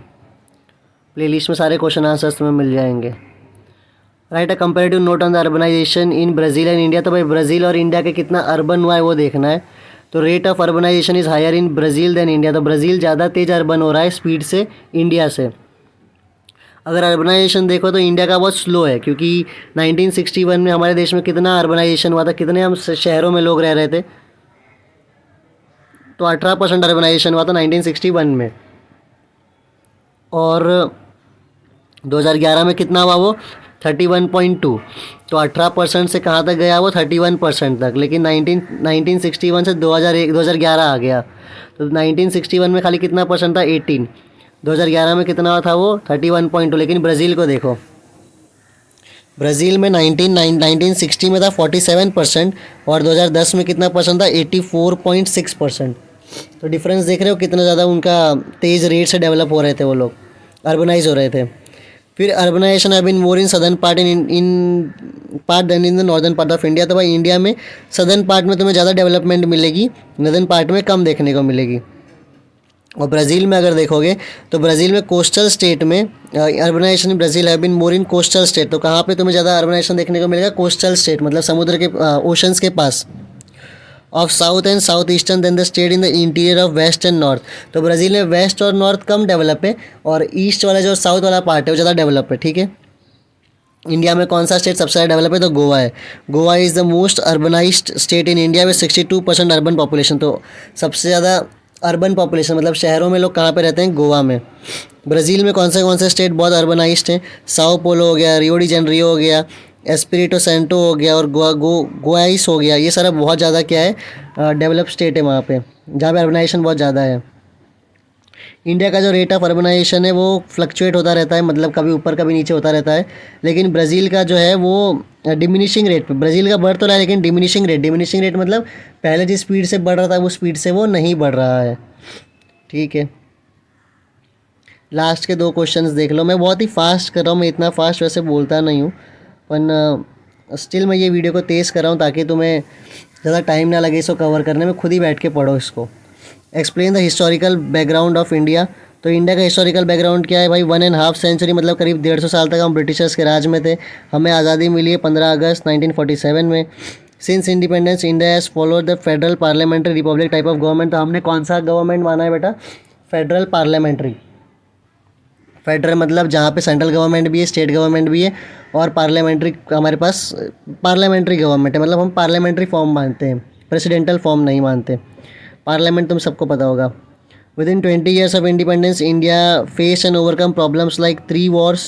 प्लेलिस्ट में सारे क्वेश्चन आंसर्स तुम्हें मिल जाएंगे। Write a comparative note on the urbanisation in Brazil and India. तो भाई ब्राज़ील और इंडिया के कितना अर्बन हुआ है वो देखना है। तो rate of urbanisation is higher in Brazil than India. तो ब्राज़ील ज़्यादा तेज़ अर्बन हो रहा है स्पीड से इंडिया से। अगर अर्बनाइजेशन देखो तो इंडिया का बहुत स्लो है, क्योंकि 1961 में हमारे देश में कितना अर्बनाइजेशन हुआ था, कितने हम शहरों में लोग रह रहे थे, तो 18% अर्बनाइजेशन हुआ था 1961 में। और 2011 में कितना हुआ वो, 31.2। तो 18% से कहाँ तक गया वो, 31% तक। लेकिन 1961 से 2011 आ गया, तो 1961 में खाली कितना परसेंट था, 18। 2011 में कितना था वो, 31.2। लेकिन ब्राज़ील को देखो, ब्राज़ील में 1960 में था 47%, और 2010 में कितना परसेंट था, 84.6%। तो डिफरेंस देख रहे हो कितना ज़्यादा उनका तेज़ रेट से डेवलप हो रहे थे वो लोग, अर्बनाइज हो रहे थे। फिर urbanisation have been more in southern part in part than in the northern part of India. तो भाई इंडिया में सदर्न पार्ट में तुम्हें ज़्यादा डेवलपमेंट मिलेगी, नॉर्दर्न पार्ट में कम देखने को मिलेगी। और ब्राज़ील में अगर देखोगे तो ब्राज़ील में कोस्टल स्टेट में urbanisation in Brazil have been more in coastal state. तो कहाँ पे तुम्हें ज़्यादा अर्बनाइजेशन देखने को मिलेगा, कोस्टल स्टेट, मतलब समुद्र के ओशंस के पास, of south and south eastern then the state in the interior of west and north. तो ब्राज़ील में वेस्ट और नॉर्थ कम डेवलप है, और ईस्ट वाला जो साउथ वाला पार्ट है वो ज़्यादा डेवलप है। ठीक है, इंडिया में कौन सा स्टेट सबसे ज़्यादा डेवलप है? तो गोवा है। Goa is the most urbanised state in India with 62% urban population. तो सबसे ज़्यादा अर्बन पॉपुलेशन मतलब शहरों में लोग कहाँ पे रहते हैं? गोवा में। ब्राज़ील में कौन से स्टेट बहुत अर्बनाइज्ड हैं? साओ पोलो हो गया, रियो डी जेनरियो हो गया, एस्पिरिटो सेंटो हो गया और गोआइस हो गया। ये सारा बहुत ज़्यादा क्या है, डेवलप स्टेट है वहाँ पे, जहाँ पे अर्बनाइजेशन बहुत ज़्यादा है। इंडिया का जो रेट ऑफ अर्बनाइजेशन है वो फ्लक्चुएट होता रहता है, मतलब कभी ऊपर कभी नीचे होता रहता है। लेकिन ब्राज़ील का जो है वो डिमिनिशिंग रेट पे, ब्राज़ील का बढ़ तो रहा है लेकिन डिमिनिशिंग रेट मतलब पहले जिस स्पीड से बढ़ रहा था वो स्पीड से वो नहीं बढ़ रहा है। ठीक है, लास्ट के 2 क्वेश्चंस देख लो। मैं बहुत ही फास्ट कर रहा हूँ, मैं इतना फास्ट वैसे बोलता नहीं हूँ, पर स्टिल मैं ये वीडियो को तेज़ कर रहा हूँ ताकि तुम्हें ज़्यादा टाइम ना लगे इसको कवर करने में, खुद ही बैठ के पढ़ो इसको। Explain the historical background of India. तो इंडिया का हिस्टोरिकल बैकग्राउंड क्या है भाई? 1.5 सेंचुरी मतलब करीब 150 साल तक हम ब्रिटिशर्स के राज में थे। हमें आज़ादी मिली है 15 अगस्त 1947 में। Since independence India has followed the federal parliamentary Republic type of government. तो हमने कौन सा गवर्नमेंट माना है बेटा? Federal parliamentary. फेडरल मतलब जहाँ पे सेंट्रल गवर्नमेंट भी है, स्टेट गवर्नमेंट भी है, और पार्लियामेंट्री हमारे पास पार्लियामेंट्री गवर्नमेंट है, मतलब हम पार्लियामेंट्री फॉर्म मानते हैं, प्रेसिडेंटल फॉर्म नहीं मानते। पार्लियामेंट तुम सबको पता होगा। Within 20 years of independence India face and overcome problems like 3 wars,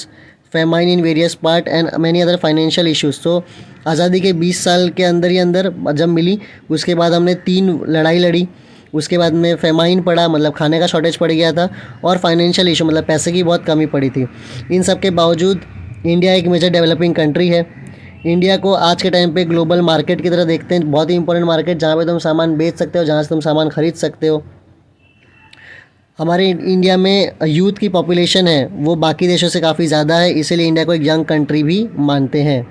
famine in various part and many other financial issues. तो आज़ादी के 20 साल के अंदर ही अंदर जब मिली उसके बाद हमने 3 लड़ाई लड़ी, उसके बाद में फेमाइन पड़ा मतलब खाने का शॉर्टेज पड़ गया था, और फाइनेंशियल इशू मतलब पैसे की बहुत कमी पड़ी थी। इन सब के बावजूद इंडिया एक मेजर डेवलपिंग कंट्री है। इंडिया को आज के टाइम पे ग्लोबल मार्केट की तरह देखते हैं, बहुत ही इंपॉर्टेंट मार्केट जहाँ पे तुम सामान बेच सकते हो, जहाँ से तुम सामान खरीद सकते हो। हमारे इंडिया में यूथ की पॉपुलेशन है वो बाकी देशों से काफ़ी ज़्यादा है, इसीलिए इंडिया को एक यंग कंट्री भी मानते हैं।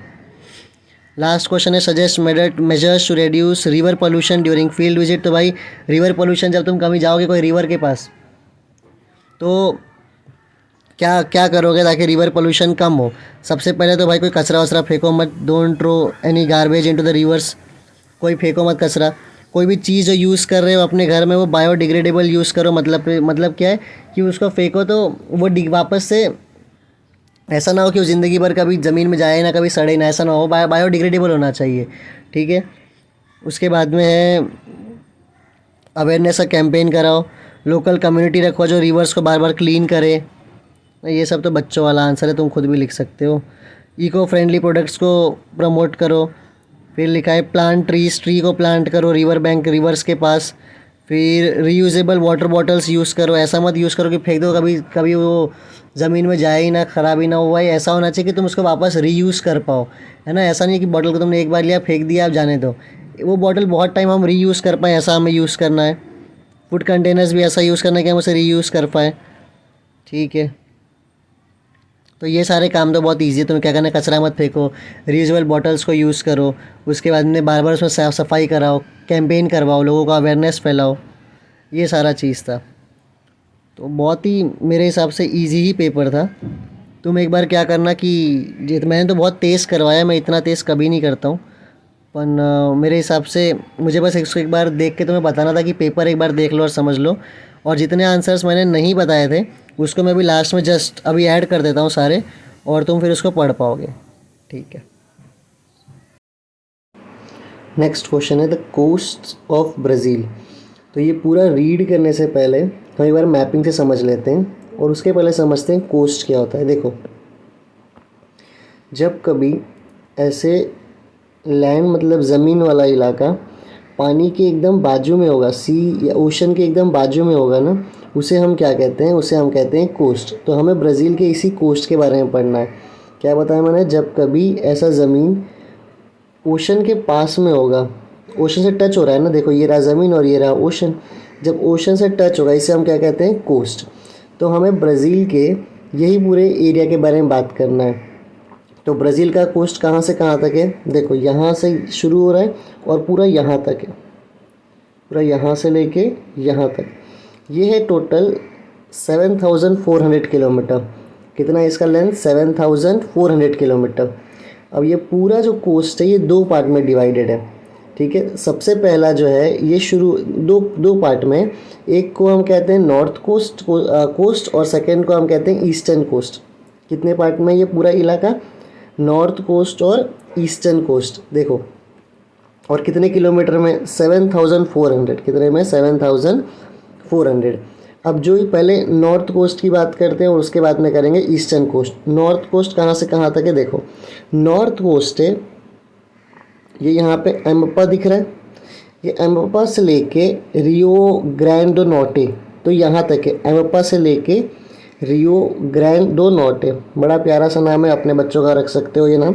लास्ट क्वेश्चन है, suggest measures to reduce river pollution during field visit. तो भाई रिवर पोल्यूशन, जब तुम कभी जाओगे कोई रिवर के पास तो क्या क्या करोगे ताकि रिवर पोल्यूशन कम हो? सबसे पहले तो भाई कोई कचरा वचरा फेंको मत, don't throw any garbage into the rivers. कोई फेंको मत कचरा। कोई भी चीज़ जो यूज़ कर रहे हो अपने घर में वो बायोडिग्रेडेबल यूज़ करो। मतलब क्या है कि उसको फेंको तो वो वापस से ऐसा ना हो कि वो ज़िंदगी भर कभी ज़मीन में जाए ना, कभी सड़े ना, ऐसा ना हो, बायोडिग्रेडेबल होना चाहिए। ठीक है, उसके बाद में है अवेयरनेस का कैंपेन कराओ, लोकल कम्युनिटी रखो जो रिवर्स को बार बार क्लीन करे। ये सब तो बच्चों वाला आंसर है, तुम खुद भी लिख सकते हो। इको फ्रेंडली प्रोडक्ट्स को प्रमोट करो। फिर लिखा है प्लांट ट्रीज, ट्री को प्लांट करो रिवर बैंक, रिवर्स के पास। फिर रीयूजेबल वाटर बॉटल्स यूज़ करो, ऐसा मत यूज़ करो कि फेंक दो, कभी कभी वो ज़मीन में जाए ही ना, ख़राब ही ना हो। भाई ऐसा होना चाहिए कि तुम उसको वापस रीयूज़ कर पाओ, है ना। ऐसा नहीं कि बॉटल को तुमने एक बार लिया फेंक दिया, आप जाने दो। वो बॉटल बहुत टाइम हम रीयूज़ कर पाएँ, ऐसा हमें यूज़ करना है। फूड कंटेनर्स भी ऐसा यूज़ करना है कि हम उसे रीयूज़ कर पाएँ। ठीक है, तो ये सारे काम तो बहुत ईजी है। तुम्हें क्या करना है, कचरा मत फेंको, रीयूजेबल बॉटल्स को यूज़ करो, उसके बाद में बार बार उसमें साफ़ सफाई कराओ, कैंपेन करवाओ, लोगों को अवेयरनेस फैलाओ। ये सारा चीज़ था। तो बहुत ही मेरे हिसाब से इजी ही पेपर था। तुम एक बार क्या करना कि मैंने तो बहुत तेज़ करवाया, मैं इतना तेज़ कभी नहीं करता हूँ, पर मेरे हिसाब से मुझे बस इसको एक बार देख के तुम्हें बताना था कि पेपर एक बार देख लो और समझ लो। और जितने आंसर्स मैंने नहीं बताए थे उसको मैं भी लास्ट में जस्ट अभी ऐड कर देता हूँ सारे, और तुम फिर उसको पढ़ पाओगे। ठीक है, नेक्स्ट क्वेश्चन है द कोस्ट ऑफ ब्राज़ील। तो ये पूरा रीड करने से पहले हम एक बार मैपिंग से समझ लेते हैं, और उसके पहले समझते हैं कोस्ट क्या होता है। देखो, जब कभी ऐसे लैंड मतलब ज़मीन वाला इलाका पानी के एकदम बाजू में होगा, सी या ओशन के एकदम बाजू में होगा ना, उसे हम क्या कहते हैं? उसे हम कहते हैं कोस्ट। तो हमें ब्राज़ील के इसी कोस्ट के बारे में पढ़ना है। क्या बताया मैंने? जब कभी ऐसा ज़मीन ओशन के पास में होगा, ओशन से टच हो रहा है ना, देखो ये रहा ज़मीन और ये रहा ओशन, जब ओशन से टच होगा इसे हम क्या कहते हैं? कोस्ट। तो हमें ब्राज़ील के यही पूरे एरिया के बारे में बात करना है। तो ब्राज़ील का कोस्ट कहाँ से कहाँ तक है? देखो यहाँ से शुरू हो रहा है और पूरा यहाँ तक है, पूरा यहाँ से लेके यहाँ तक। ये है टोटल 7,400 किलोमीटर। कितना है इसका लेंथ? 7,400 किलोमीटर। अब ये पूरा जो कोस्ट है ये 2 पार्ट में डिवाइडेड है। ठीक है, सबसे पहला जो है ये शुरू दो पार्ट में, एक को हम कहते हैं नॉर्थ कोस्ट और सेकंड को हम कहते हैं ईस्टर्न कोस्ट। कितने पार्ट में ये पूरा इलाका? नॉर्थ कोस्ट और ईस्टर्न कोस्ट देखो, और कितने किलोमीटर में, 7,400, कितने में, 7,400। अब जो पहले नॉर्थ कोस्ट की बात करते हैं और उसके बाद में करेंगे ईस्टर्न कोस्ट। नॉर्थ कोस्ट कहाँ से कहाँ तक है, देखो नॉर्थ कोस्ट है ये यहाँ पे एम्पा दिख रहा है, ये एम्पा से लेके रियो ग्रैंड नॉटे, तो यहाँ तक है, एम्पा से लेके रियो ग्रैंड नॉटे। बड़ा प्यारा सा नाम है, अपने बच्चों का रख सकते हो ये नाम।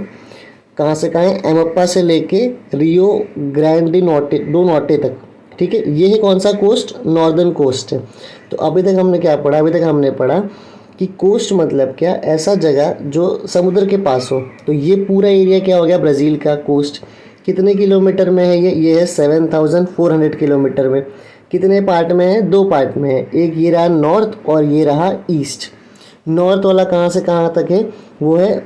कहाँ से कहाँ है, एम्पा से लेके रियो ग्रैंड डो नॉटे तक, ठीक है। ये है कौन सा कोस्ट, नॉर्दर्न कोस्ट है। तो अभी तक हमने क्या पढ़ा, अभी तक हमने पढ़ा कि कोस्ट मतलब क्या, ऐसा जगह जो समुद्र के पास हो। तो ये पूरा एरिया क्या हो गया, ब्राज़ील का कोस्ट। कितने किलोमीटर में है ये है 7,400 किलोमीटर में। कितने पार्ट में है, 2 पार्ट में है, एक ये रहा नॉर्थ और ये रहा ईस्ट। नॉर्थ वाला कहाँ से कहाँ तक है, वो है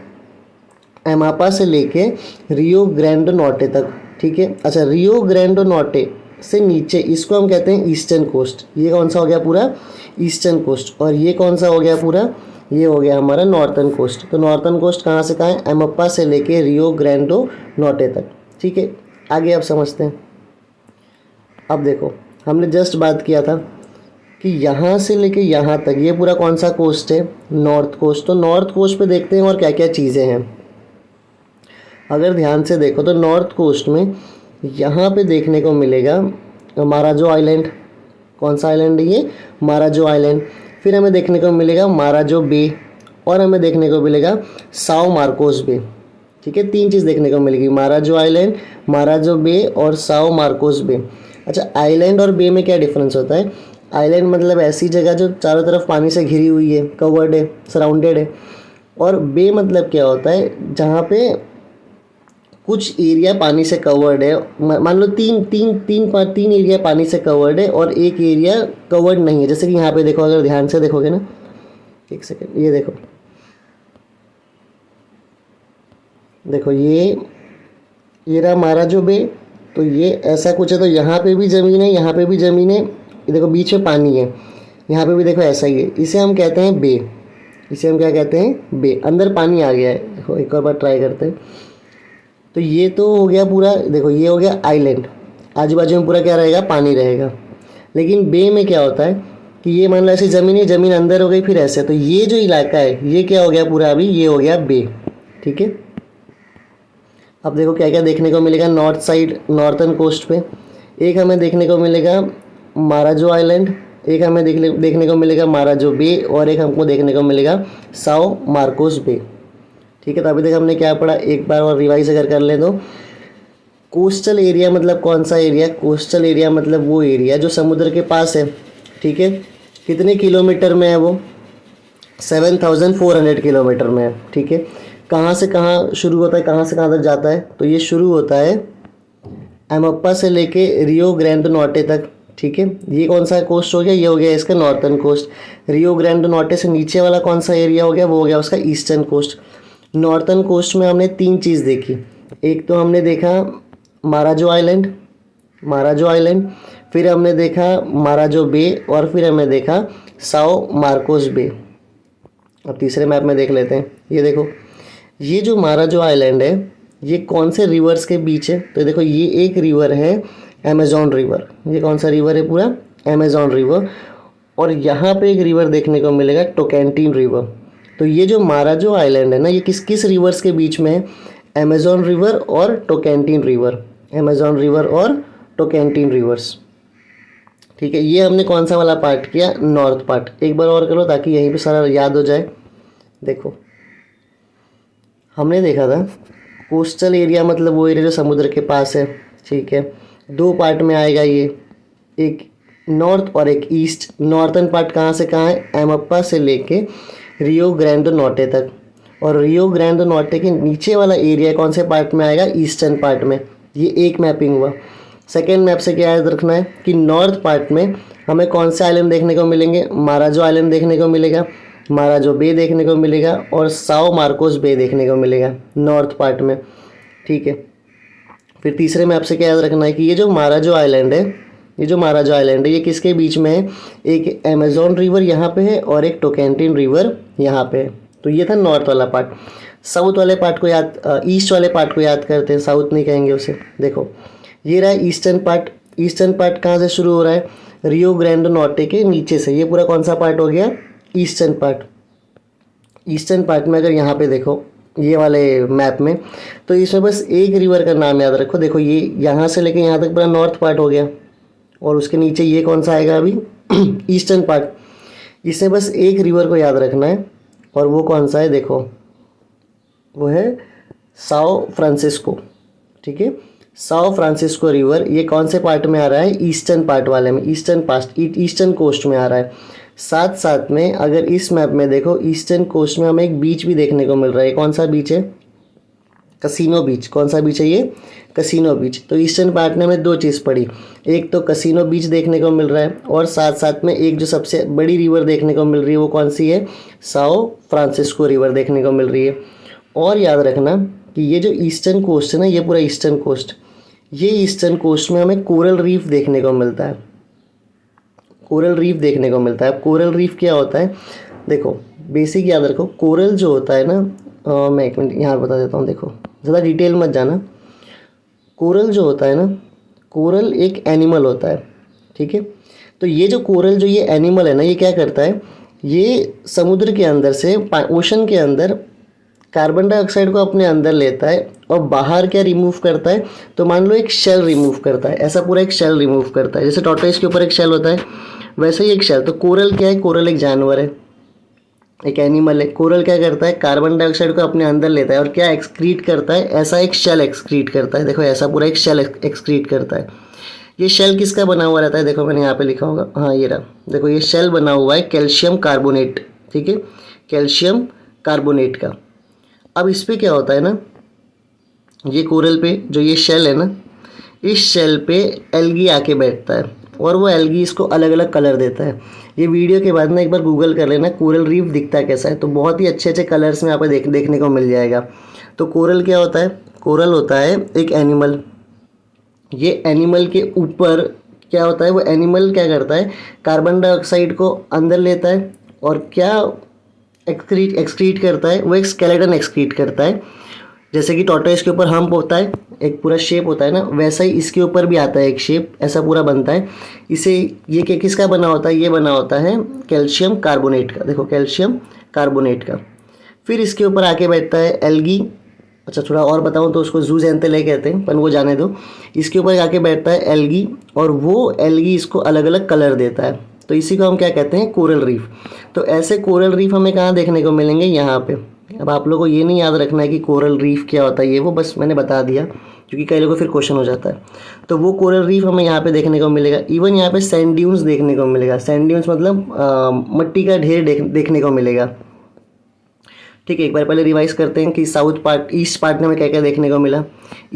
एमापा से लेके रियो ग्रैंड नॉटे तक, ठीक है। अच्छा, रियो ग्रैंड नॉटे से नीचे इसको हम कहते हैं ईस्टर्न कोस्ट। ये कौन सा हो गया, पूरा ईस्टर्न कोस्ट। और ये कौन सा हो गया, पूरा ये हो गया हमारा नॉर्थर्न कोस्ट। तो नॉर्थर्न कोस्ट कहाँ से कहाँ है, एमप्पा से लेके रियो ग्रैंडो नॉटे तक, ठीक है। आगे आप समझते हैं। अब देखो हमने जस्ट बात किया था कि यहाँ से लेके यहाँ तक ये पूरा कौन सा कोस्ट है, नॉर्थ कोस्ट। तो नॉर्थ कोस्ट पे देखते हैं और क्या क्या चीज़ें हैं। अगर ध्यान से देखो तो नॉर्थ कोस्ट में यहाँ पे देखने को मिलेगा माराजो आइलैंड। कौन सा आइलैंड है ये, माराजो आइलैंड। फिर हमें देखने को मिलेगा माराजो बे, और हमें देखने को मिलेगा साओ मार्कोस बे, ठीक है। 3 चीज़ देखने को मिलेगी, माराजो आइलैंड, माराजो बे और साओ मार्कोस बे। अच्छा, आइलैंड और बे में क्या डिफरेंस होता है। आइलैंड मतलब ऐसी जगह जो चारों तरफ पानी से घिरी हुई है, कवर्ड है, सराउंडेड है। और बे मतलब क्या होता है, जहाँ पे कुछ एरिया पानी से कवर्ड है। मान लो तीन एरिया पानी से कवर्ड है और एक एरिया कवर्ड नहीं है। जैसे कि यहाँ पे देखो, अगर ध्यान से देखोगे ना, एक सेकेंड, ये देखो, देखो ये रहा माराजो बे। तो ये ऐसा कुछ है, तो यहाँ पे भी ज़मीन है, यहाँ पे भी ज़मीन है, ये देखो बीच में पानी है, यहाँ पे भी देखो ऐसा ही है। इसे हम कहते हैं बे, इसे हम क्या कहते हैं, बे। अंदर पानी आ गया है, देखो एक और बार ट्राई करते हैं। तो ये तो हो गया पूरा, देखो ये हो गया आइलैंड, आजू बाजू में पूरा क्या रहेगा, पानी रहेगा। लेकिन बे में क्या होता है कि ये मान लो ऐसी ज़मीन है, ज़मीन अंदर हो गई, फिर ऐसे। तो ये जो इलाका है ये क्या हो गया पूरा, अभी ये हो गया बे, ठीक है। अब देखो क्या क्या देखने को मिलेगा नॉर्थ साइड, नॉर्थर्न कोस्ट पे। एक हमें देखने को मिलेगा माराजो आइलैंड, एक हमें देखने को मिलेगा माराजो बे, और एक हमको देखने को मिलेगा साओ मार्कोस बे, ठीक है। तो अभी तक हमने क्या पढ़ा, एक बार और रिवाइज अगर कर लें तो कोस्टल एरिया मतलब कौन सा एरिया, कोस्टल एरिया मतलब वो एरिया जो समुद्र के पास है, ठीक है। कितने किलोमीटर में है वो, 7,400 किलोमीटर में है, ठीक है। कहाँ से कहाँ शुरू होता है, कहाँ से कहाँ तक जाता है, तो ये शुरू होता है एमप्पा से लेके रियो ग्रैंड नॉटे तक, ठीक है। ये कौन सा कोस्ट हो गया, ये हो गया इसका नॉर्थर्न कोस्ट। रियो ग्रैंड नॉटे से नीचे वाला कौन सा एरिया हो गया, वो हो गया उसका ईस्टर्न कोस्ट। नॉर्थर्न कोस्ट में हमने 3 चीज़ देखी। एक तो हमने देखा माराजो आइलैंड, माराजो आइलैंड, फिर हमने देखा माराजो बे, और फिर हमने देखा साओ मार्कोस बे। अब तीसरे मैप में देख लेते हैं। ये देखो, ये जो माराजो आइलैंड है ये कौन से रिवर्स के बीच है, तो देखो ये एक रिवर है अमेजॉन रिवर। ये कौन सा रिवर है, पूरा अमेजॉन रिवर। और यहाँ पे एक रिवर देखने को मिलेगा टोकेंटीन रिवर। तो ये जो माराजो आइलैंड है ना, ये किस किस रिवर्स के बीच में है, अमेजॉन रिवर और टोकेंटीन रिवर, अमेजॉन रिवर और टोकेंटीन रिवर्स, ठीक है। ये हमने कौन सा वाला पार्ट किया, नॉर्थ पार्ट। एक बार और करो ताकि यहीं पे सारा याद हो जाए। देखो हमने देखा था कोस्टल एरिया मतलब वो एरिया जो समुद्र के पास है, ठीक है। 2 पार्ट में आएगा ये, एक नॉर्थ और एक ईस्ट। नॉर्थर्न पार्ट कहाँ से कहाँ है, एमप्पा से लेके रियो ग्रैंड नॉटे तक, और रियो ग्रैंड नॉटे के नीचे वाला एरिया कौन से पार्ट में आएगा, ईस्टर्न पार्ट में। ये एक मैपिंग हुआ। सेकेंड मैप से क्या याद रखना है कि नॉर्थ पार्ट में हमें कौन से आइलैंड देखने को मिलेंगे, माराजो आइलैंड देखने को मिलेगा, माराजो बे देखने को मिलेगा, और साओ मार्कोस बे देखने को मिलेगा नॉर्थ पार्ट में, ठीक है। फिर तीसरे मैप से क्या याद रखना है कि ये जो माराजो आइलैंड है, ये जो माराजो आइलैंड है ये किसके बीच में है, एक अमेजॉन रिवर यहाँ पे है और एक टोकेंटीन रिवर यहाँ पे है। तो ये था नॉर्थ वाला पार्ट। साउथ वाले पार्ट को याद ईस्ट वाले पार्ट को याद करते हैं, साउथ नहीं कहेंगे उसे। देखो ये रहा ईस्टर्न पार्ट। ईस्टर्न पार्ट कहाँ से शुरू हो रहा है, रियो ग्रैंड नॉर्टे के नीचे से। ये पूरा कौन सा पार्ट हो गया, ईस्टर्न पार्ट। ईस्टर्न पार्ट में अगर यहाँ पे देखो ये वाले मैप में, तो इसमें बस एक रिवर का नाम याद रखो। देखो ये यहाँ से लेके यहाँ तक पूरा नॉर्थ पार्ट हो गया, और उसके नीचे ये कौन सा आएगा अभी ईस्टर्न पार्ट। इसमें बस एक रिवर को याद रखना है, और वो कौन सा है, देखो वो है साओ फ्रांसिस्को। ठीक है, साओ फ्रांसिस्को रिवर ये कौन से पार्ट में आ रहा है, ईस्टर्न पार्ट वाले में, ईस्टर्न कोस्ट में आ रहा है। साथ साथ में अगर इस मैप में देखो, ईस्टर्न कोस्ट में हमें एक बीच भी देखने को मिल रहा है। कौन सा बीच है, कसिनो बीच। कौन सा बीच है ये, कसिनो बीच। तो ईस्टर्न पार्ट में हमें दो चीज़ पड़ी, एक तो कसिनो बीच देखने को मिल रहा है, और साथ साथ में एक जो सबसे बड़ी रिवर देखने को मिल रही है वो कौन सी है, साओ फ्रांसिस्को रिवर देखने को मिल रही है। और याद रखना कि ये जो ईस्टर्न कोस्ट है ना, ये पूरा ईस्टर्न कोस्ट, ये ईस्टर्न कोस्ट में हमें कोरल रीफ देखने को मिलता है। कोरल रीफ देखने को मिलता है। अब कोरल रीफ क्या होता है, देखो बेसिक याद रखो। कोरल जो होता है ना, मैं एक मिनट यहाँ बता देता हूँ, देखो ज़्यादा डिटेल मत जाना। कोरल जो होता है ना, कोरल एक एनिमल होता है। ठीक है, तो ये जो कोरल जो ये एनिमल है ना, ये क्या करता है, ये समुद्र के अंदर से, ओशन के अंदर कार्बन डाइऑक्साइड को अपने अंदर लेता है, और बाहर क्या रिमूव करता है, तो मान लो एक शेल रिमूव करता है, ऐसा पूरा एक शेल रिमूव करता है। जैसे टॉर्टोइस के ऊपर एक शेल होता है, वैसे ही एक शेल। तो कोरल क्या है, कोरल एक जानवर है, एक एनिमल है। कोरल क्या करता है, कार्बन डाइऑक्साइड को अपने अंदर लेता है, और क्या एक्सक्रीट करता है, ऐसा एक शेल एक्सक्रीट करता है। देखो ऐसा पूरा एक शेल एक्सक्रीट करता है। ये शेल किसका बना हुआ रहता है, देखो मैंने यहाँ पे लिखा होगा, हाँ ये रहा, देखो ये शेल बना हुआ है कैल्शियम कार्बोनेट। ठीक है, कैल्शियम कार्बोनेट का। अब इस पर क्या होता है ना, ये कोरल पे जो ये शेल है ना, इस शेल पे एल्गी आके बैठता है, और वो एल्गी इसको अलग अलग कलर देता है। ये वीडियो के बाद ना एक बार गूगल कर लेना कोरल रीफ दिखता कैसा है, तो बहुत ही अच्छे अच्छे कलर्स में यहाँ पे देखने को मिल जाएगा। तो कोरल क्या होता है, कोरल होता है एक एनिमल। ये एनिमल के ऊपर क्या होता है, वो एनिमल क्या करता है, कार्बन डाइऑक्साइड को अंदर लेता है, और क्या एक्सक्रीट करता है, वो एक स्केलेटन एक्सक्रीट करता है। जैसे कि टॉर्टोइस के ऊपर हम्प होता है, एक पूरा शेप होता है ना, वैसा ही इसके ऊपर भी आता है एक शेप, ऐसा पूरा बनता है। इसे ये किसका बना होता है, ये बना होता है कैल्शियम कार्बोनेट का। देखो कैल्शियम कार्बोनेट का। फिर इसके ऊपर आके बैठता है एल्गी। अच्छा थोड़ा और बताऊँ तो उसको जूजेंथेले कहते हैं, पर वो जाने दो। इसके ऊपर आके बैठता है एल्गी, और वो एल्गी इसको अलग अलग कलर देता है। तो इसी को हम क्या कहते हैं, कोरल रीफ। तो ऐसे कोरल रीफ हमें कहाँ देखने को मिलेंगे, यहाँ पे। अब आप लोगों को ये नहीं याद रखना है कि कोरल रीफ क्या होता है, ये वो बस मैंने बता दिया, क्योंकि कई लोगों को फिर क्वेश्चन हो जाता है। तो वो कोरल रीफ हमें यहाँ पे देखने को मिलेगा। इवन यहाँ पे सैंड ड्यून्स देखने को मिलेगा। सैंड ड्यून्स मतलब मिट्टी का ढेर देखने को मिलेगा। ठीक है, एक बार पहले रिवाइज करते हैं कि साउथ पार्ट, ईस्ट पार्ट में हमें क्या क्या देखने को मिला।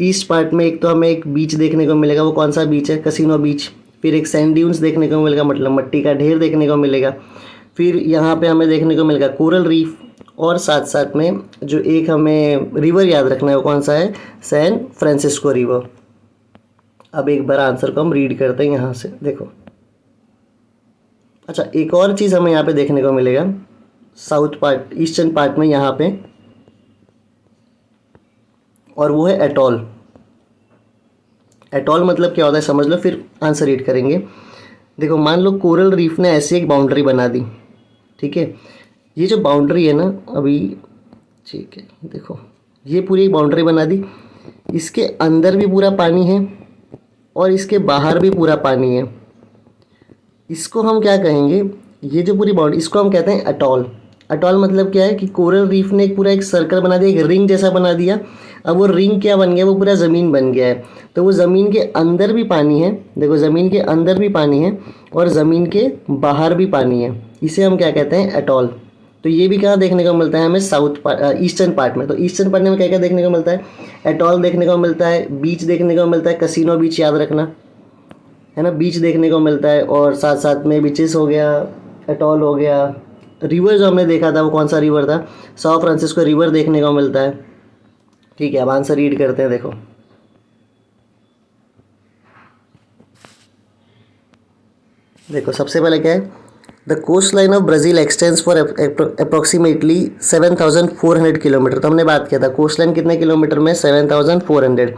ईस्ट पार्ट में एक तो हमें एक बीच देखने को मिलेगा, वो कौन सा बीच है, कसिनो बीच। फिर एक सैंड ड्यून्स देखने को मिलेगा, मतलब मिट्टी का ढेर देखने को मिलेगा। फिर यहाँ पे हमें देखने को मिलेगा कोरल रीफ, और साथ साथ में जो एक हमें रिवर याद रखना है वो कौन सा है, सैन फ्रांसिस्को रिवर। अब एक बार आंसर को हम रीड करते हैं यहाँ से, देखो। अच्छा एक और चीज़ हमें यहाँ पे देखने को मिलेगा साउथ पार्ट, ईस्टर्न पार्ट में यहाँ पे, और वो है एटॉल। एटॉल मतलब क्या होता है समझ लो, फिर आंसर रीड करेंगे। देखो मान लो कोरल रीफ ने ऐसी एक बाउंड्री बना दी। ठीक है, ये जो बाउंड्री है ना अभी, ठीक है देखो ये पूरी एक बाउंड्री बना दी। इसके अंदर भी पूरा पानी है, और इसके बाहर भी पूरा पानी है। इसको हम क्या कहेंगे, ये जो पूरी बाउंड्री, इसको हम कहते हैं अटॉल। अटॉल मतलब क्या है कि कोरल रीफ ने एक पूरा एक सर्कल बना दिया, एक रिंग जैसा बना दिया। अब वो रिंग क्या बन गया, वो पूरा ज़मीन बन गया है। तो वो ज़मीन के अंदर भी पानी है, देखो ज़मीन के अंदर भी पानी है, और ज़मीन के बाहर भी पानी है। इसे हम क्या कहते हैं, अटॉल। तो ये भी कहाँ देखने को मिलता है हमें, ईस्टर्न पार्ट में। तो ईस्टर्न पार्ट में क्या क्या देखने को मिलता है, एटॉल देखने को मिलता है, बीच देखने को मिलता है, कसिनो बीच याद रखना है ना, बीच देखने को मिलता है, और साथ साथ में बीचेस हो गया, एटॉल हो गया। रिवर जो हमने देखा था वो कौन सा रिवर था, साओ फ्रांसिस्को रिवर देखने को मिलता है। ठीक है, अब आंसर रीड करते हैं, देखो। देखो सबसे पहले क्या है, the coastline of Brazil extends for approximately 7,400 kilometre. तो हमने बात किया था कोस्ट लाइन कितने किलोमीटर में, 7,400।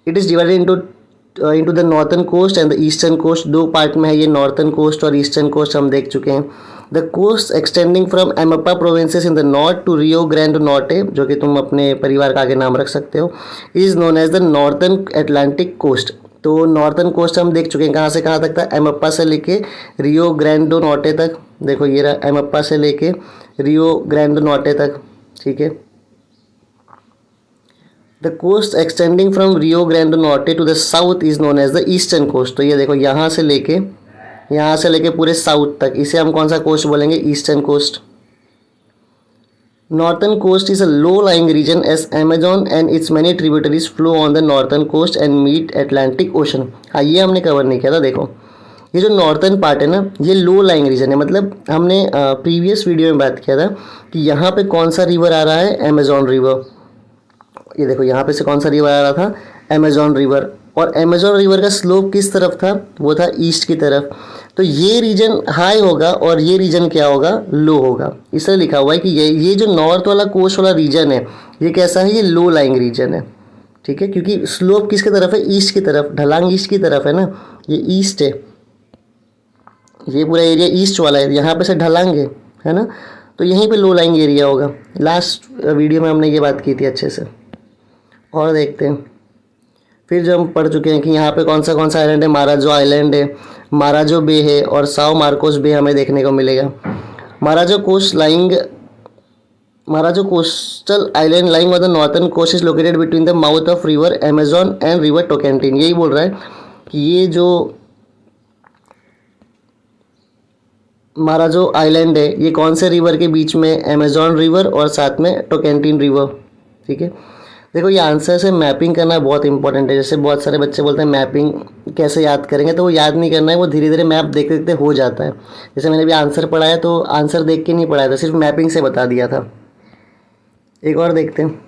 It is divided into the northern coast and the eastern coast. दो पार्ट में है ये, नॉर्थन कोस्ट और ईस्टर्न कोस्ट हम देख चुके हैं। The coast extending from Amapa provinces in the north to Rio Grande Norte, जो कि तुम अपने परिवार का आगे नाम रख सकते हो, is known as the northern Atlantic coast. तो नॉर्थन कोस्ट हम देख चुके हैं, कहाँ से कहाँ तक था, एमपा से लेके रियो ग्रैंडो नॉर्टे तक। देखो ये रहा एमपा से लेके रियो ग्रैंडो नॉर्टे तक, ठीक है। The coast extending from Rio Grande Norte to the south is known as the eastern coast. तो ये देखो यहाँ से लेके पूरे साउथ तक, इसे हम कौन सा कोस्ट बोलेंगे, eastern coast. Northern coast is a low-lying region as Amazon and its many tributaries flow on the northern coast and meet Atlantic Ocean। हाँ ये हमने कवर नहीं किया था। देखो ये जो नॉर्थन पार्ट है ना, ये लो लाइंग रीजन है। मतलब हमने प्रीवियस वीडियो में बात किया था कि यहाँ पे कौन सा रिवर आ रहा है, अमेजॉन रिवर। ये देखो यहाँ पे से कौन सा रिवर आ रहा था, अमेजॉन रिवर। और अमेजॉन रिवर का स्लोप किस तरफ था, वो था ईस्ट की तरफ। तो ये रीजन हाई होगा और ये रीजन क्या होगा, लो होगा। इसलिए लिखा हुआ है कि ये जो नॉर्थ वाला कोस्ट वाला रीजन है, ये कैसा है, ये लो लाइंग रीजन है, ठीक है। क्योंकि स्लोप किसकी तरफ है, ईस्ट की तरफ, ढलांग ईस्ट की तरफ है ना, ये ईस्ट है, ये पूरा एरिया ईस्ट वाला है, यहाँ पे से ढलांग है ना, तो यहीं पे लो लाइंग एरिया होगा। लास्ट वीडियो में हमने ये बात की थी अच्छे से। और देखते हैं फिर जो हम पढ़ चुके हैं कि यहाँ पे कौन सा आइलैंड है, माराजो आइलैंड है, माराजो बे है और साओ मार्कोस बे हमें देखने को मिलेगा। Marajo coastal island lying on the northern coast is located between the mouth of river Amazon and river Tocantins. यही बोल रहा है कि ये जो माराजो आइलैंड है ये कौन से रिवर के बीच में, अमेजॉन रिवर और साथ में टोकेंटिन रिवर, ठीक है। देखो ये आंसर से मैपिंग करना बहुत इंपॉर्टेंट है। जैसे बहुत सारे बच्चे बोलते हैं मैपिंग कैसे याद करेंगे, तो वो याद नहीं करना है, वो धीरे धीरे मैप देखते देखते हो जाता है। जैसे मैंने भी आंसर पढ़ाया तो आंसर देख के नहीं पढ़ाया था, सिर्फ मैपिंग से बता दिया था। एक और देखते हैं।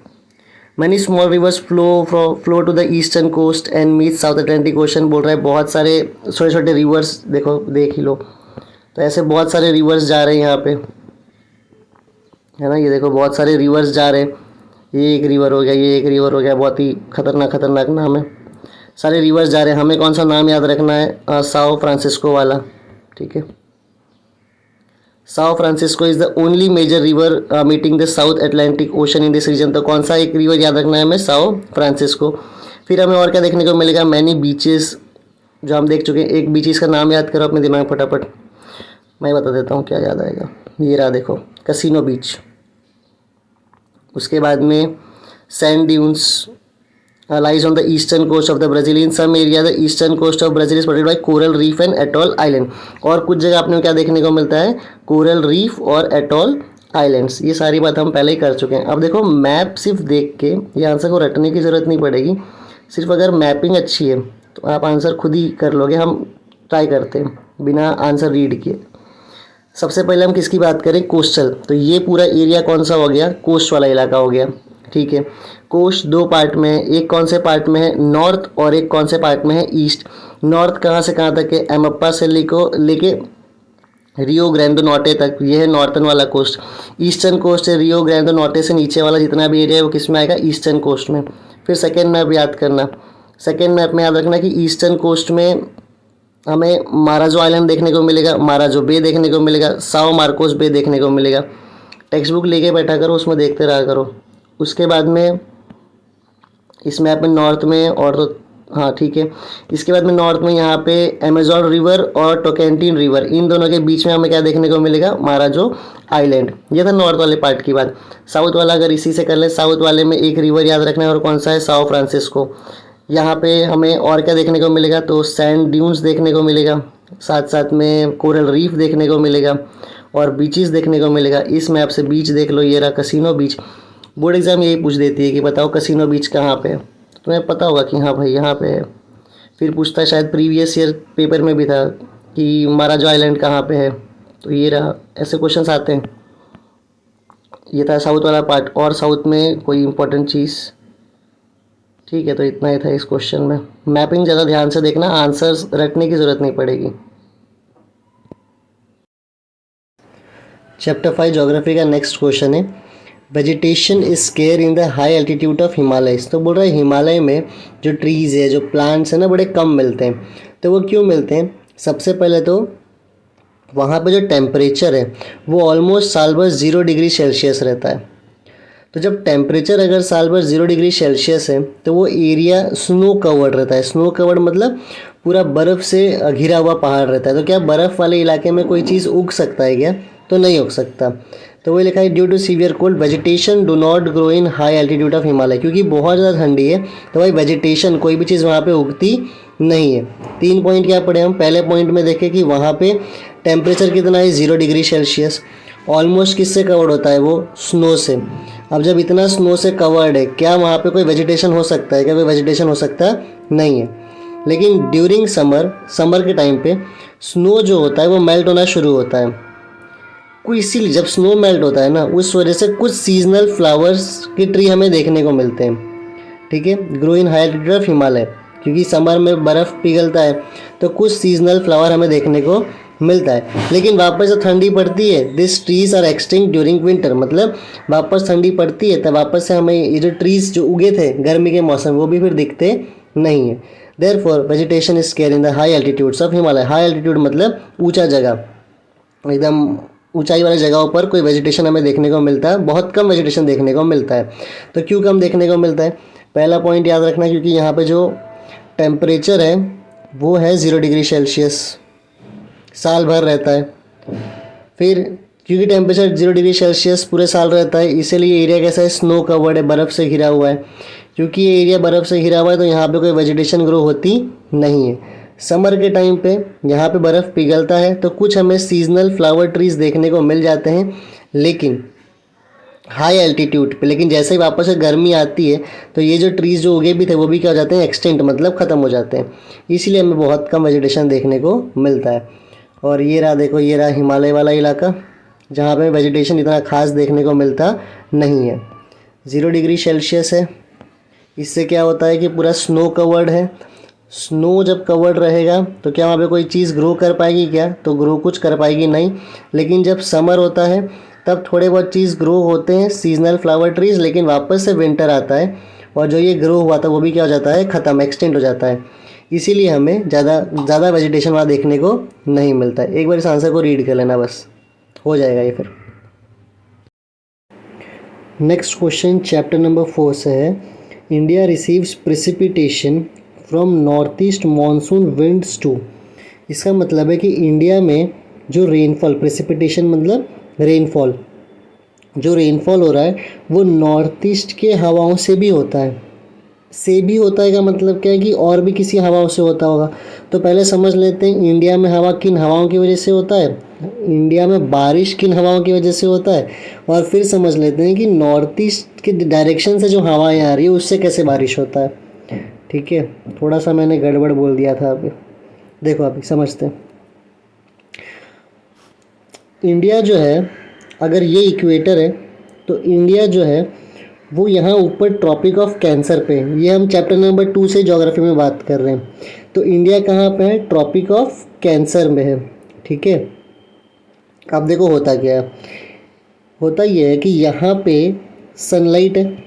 Many small rivers flow to the eastern coast and meet South Atlantic Ocean. बोल रहा है बहुत सारे छोटे छोटे रिवर्स, देखो देख ही लो, तो ऐसे बहुत सारे रिवर्स जा रहे हैं यहाँ पे, है ना। ये देखो बहुत सारे रिवर्स जा रहे हैं, ये एक रिवर हो गया, ये एक रिवर हो गया, बहुत ही खतरनाक नाम है। सारे रिवर्स जा रहे हैं, हमें कौन सा नाम याद रखना है, साओ फ्रांसिस्को वाला, ठीक है। Sao Francisco is the only major river meeting the South Atlantic Ocean in this region. तो कौन सा एक रिवर याद रखना है हमें, साओ फ्रांसिस्को। फिर हमें और क्या देखने को मिलेगा, मैनी बीचेस, जो हम देख चुके हैं। एक बीचेस का नाम याद करो अपने दिमाग फटाफट, मैं बता देता हूँ क्या याद आएगा। ये रहा देखो, कैसीनो बीच। उसके बाद में sand dunes lies on the eastern coast of the Brazil. In some area the eastern coast of Brazil is protected by coral reef and atoll island. और कुछ जगह आपने क्या देखने को मिलता है, कोरल रीफ और एटॉल आइलैंड्स। ये सारी बात हम पहले ही कर चुके हैं। अब देखो मैप सिर्फ देख के ये आंसर को रटने की ज़रूरत नहीं पड़ेगी, सिर्फ अगर मैपिंग अच्छी है तो आप आंसर खुद ही कर लोगे। हम ट्राई करते हैं बिना आंसर रीड किए। सबसे पहले हम किसकी बात करें, कोस्टल। तो ये पूरा एरिया कौन सा हो गया, कोस्ट वाला इलाका हो गया, ठीक है। कोस्ट दो पार्ट में है, एक कौन से पार्ट में है, नॉर्थ, और एक कौन से पार्ट में है, ईस्ट। नॉर्थ कहाँ से कहाँ तक है, एमप्पा से लेके रियो ग्रैंडो नॉर्टे तक, ये है नॉर्थन वाला कोस्ट। ईस्टर्न कोस्ट है रियो ग्रैंडो नॉर्टे से नीचे वाला जितना भी एरिया है वो किस में आएगा, ईस्टर्न कोस्ट में। फिर सेकेंड मैप याद करना, सेकेंड मैप में याद रखना कि ईस्टर्न कोस्ट में हमें माराजो आइलैंड देखने को मिलेगा, माराजो बे देखने को मिलेगा, साओ मार्कोस बे देखने को मिलेगा। टेक्स्ट बुक लेके बैठा करो, उसमें देखते रहा करो। उसके बाद में इस मैप में नॉर्थ में और हाँ ठीक है, इसके बाद में नॉर्थ में यहाँ पे अमेजॉन रिवर और टोकेंटिन रिवर, इन दोनों के बीच में हमें क्या देखने को मिलेगा, माराजो आइलैंड। ये था नॉर्थ वाले पार्ट की बात। साउथ वाला अगर इसी से कर ले, साउथ वाले में एक रिवर याद रखना है और कौन सा है, साओ फ्रांसिस्को। यहाँ पे हमें और क्या देखने को मिलेगा, तो सैंड ड्यून्स देखने को मिलेगा, साथ साथ में कोरल रीफ देखने को मिलेगा और बीचेस देखने को मिलेगा। इस मैप से बीच देख लो, ये रहा कसिनो बीच। बोर्ड एग्जाम यही पूछ देती है कि बताओ कसिनो बीच कहाँ पे है, तुम्हें पता होगा कि हाँ भाई यहाँ पे है। फिर पूछता है, शायद प्रीवियस ईयर पेपर में भी था कि माराजो आइलैंड कहाँ पे है, तो ये रहा। ऐसे क्वेश्चंस आते हैं। ये था साउथ वाला पार्ट। और साउथ में कोई इंपॉर्टेंट चीज़, ठीक है, तो इतना ही था इस क्वेश्चन में। मैपिंग ज़्यादा ध्यान से देखना, आंसर्स रटने की ज़रूरत नहीं पड़ेगी। चैप्टर 5 ज्योग्राफी का नेक्स्ट क्वेश्चन है, vegetation is square in the high altitude of Himalayas. तो बोल रहा है हिमालय में जो ट्रीज़ है, जो प्लांट्स है ना, बड़े कम मिलते हैं। तो वो क्यों मिलते हैं? सबसे पहले तो वहाँ पे जो टेम्परेचर है वो ऑलमोस्ट साल भर 0 डिग्री सेल्सियस रहता है। तो जब टेम्परेचर अगर साल भर 0 डिग्री सेल्सियस है तो वो एरिया स्नो कवर्ड रहता है। स्नो कवर्ड मतलब पूरा बर्फ़ से घिरा हुआ पहाड़ रहता है। तो क्या बर्फ़ वाले इलाके में कोई चीज़ उग सकता है क्या? तो नहीं उग सकता। तो वही लिखा है, due to severe cold vegetation do not grow in high altitude of Himalaya. क्योंकि बहुत ज़्यादा ठंडी है तो भाई वेजिटेशन, कोई भी चीज़ वहाँ पे उगती नहीं है। 3 पॉइंट क्या पढ़े हम? पहले पॉइंट में देखें कि वहाँ पे टेम्परेचर कितना है, 0 डिग्री सेल्सियस। ऑलमोस्ट किससे कवर्ड होता है वो? स्नो से। अब जब इतना स्नो से कवर्ड है, क्या वहाँ पे कोई वेजिटेशन हो सकता है? क्या कोई वेजिटेशन हो सकता है? नहीं है। लेकिन ड्यूरिंग समर के टाइम पे स्नो जो होता है वो मेल्ट होना शुरू होता है। कोई इसीलिए जब स्नो मेल्ट होता है ना, उस वजह से कुछ सीजनल फ्लावर्स के ट्री हमें देखने को मिलते हैं। ठीक है, grow in high altitude of Himalaya. क्योंकि समर में बर्फ़ पिघलता है तो कुछ सीजनल फ्लावर हमें देखने को मिलता है। लेकिन वापस जब ठंडी पड़ती है, this trees are extinct during winter. मतलब वापस ठंडी पड़ती है तब वापस से हमें ये जो ट्रीज जो उगे थे गर्मी के मौसम, वो भी फिर दिखते नहीं है। Therefore vegetation is square in the high altitudes of Himalaya. High altitude मतलब ऊंचा जगह, एकदम ऊंचाई वाली जगहों पर कोई वेजिटेशन हमें देखने को मिलता है, बहुत कम वेजिटेशन देखने को मिलता है। तो क्यों कम देखने को मिलता है? पहला पॉइंट याद रखना, क्योंकि यहाँ पे जो टेम्परेचर है वो है 0 डिग्री सेल्सियस, साल भर रहता है। फिर क्योंकि टेम्परेचर 0 डिग्री सेल्सियस पूरे साल रहता है, इसीलिए एरिया कैसा है? स्नो कवर्ड है, बर्फ़ से घिरा हुआ है। क्योंकि ये एरिया बर्फ़ से घिरा हुआ है तो यहाँ पे कोई वेजिटेशन ग्रो होती नहीं है। समर के टाइम पे यहाँ पे बर्फ़ पिघलता है तो कुछ हमें सीजनल फ्लावर ट्रीज़ देखने को मिल जाते हैं, लेकिन हाई एल्टीट्यूड पे। लेकिन जैसे ही वापस से गर्मी आती है तो ये जो ट्रीज़ जो उगे भी थे वो भी क्या हो जाते हैं? एक्सटेंट, मतलब ख़त्म हो जाते हैं। इसीलिए हमें बहुत कम वेजिटेशन देखने को मिलता है। और ये रहा, देखो ये रहा हिमालय वाला इलाका जहाँ पे वेजिटेशन इतना खास देखने को मिलता नहीं है। 0 डिग्री सेल्सियस है, इससे क्या होता है कि पूरा स्नो कवर्ड है। स्नो जब कवर्ड रहेगा तो क्या वहाँ पे कोई चीज़ ग्रो कर पाएगी क्या? तो ग्रो कुछ कर पाएगी नहीं। लेकिन जब समर होता है तब थोड़े बहुत चीज़ ग्रो होते हैं, सीजनल फ्लावर ट्रीज़। लेकिन वापस से विंटर आता है और जो ये ग्रो हुआ था वो भी क्या हो जाता है? ख़त्म, एक्सटेंड हो जाता है। इसीलिए हमें ज़्यादा वेजिटेशन वहाँ देखने को नहीं मिलता है। एक बार इस आंसर को रीड कर लेना, बस हो जाएगा ये फिर। नेक्स्ट क्वेश्चन चैप्टर नंबर 4 से है, India receives precipitation from north east monsoon winds too. इसका मतलब है कि इंडिया में जो रेनफॉल, प्रेसिपिटेशन मतलब रेनफॉल, जो रेनफॉल हो रहा है वो नॉर्थ ईस्ट के हवाओं से भी होता है। से भी होता है का मतलब क्या है कि और भी किसी हवाओं से होता होगा। तो पहले समझ लेते हैं इंडिया में हवा किन हवाओं की वजह से होता है, इंडिया में बारिश किन हवाओं की वजह से होता है, और फिर समझ लेते हैं कि नॉर्थ ईस्ट के डायरेक्शन से जो हवाएं आ रही है उससे कैसे बारिश होता है। ठीक है, थोड़ा सा मैंने गड़बड़ बोल दिया था अभी, देखो अभी समझते हैं। इंडिया जो है, अगर ये इक्वेटर है तो इंडिया जो है वो यहाँ ऊपर ट्रॉपिक ऑफ कैंसर पे, ये हम चैप्टर नंबर 2 से ज्योग्राफी में बात कर रहे हैं। तो इंडिया कहाँ पे है? ट्रॉपिक ऑफ कैंसर में है। ठीक है, अब देखो होता क्या है, होता ये है कि यहाँ पे सनलाइट है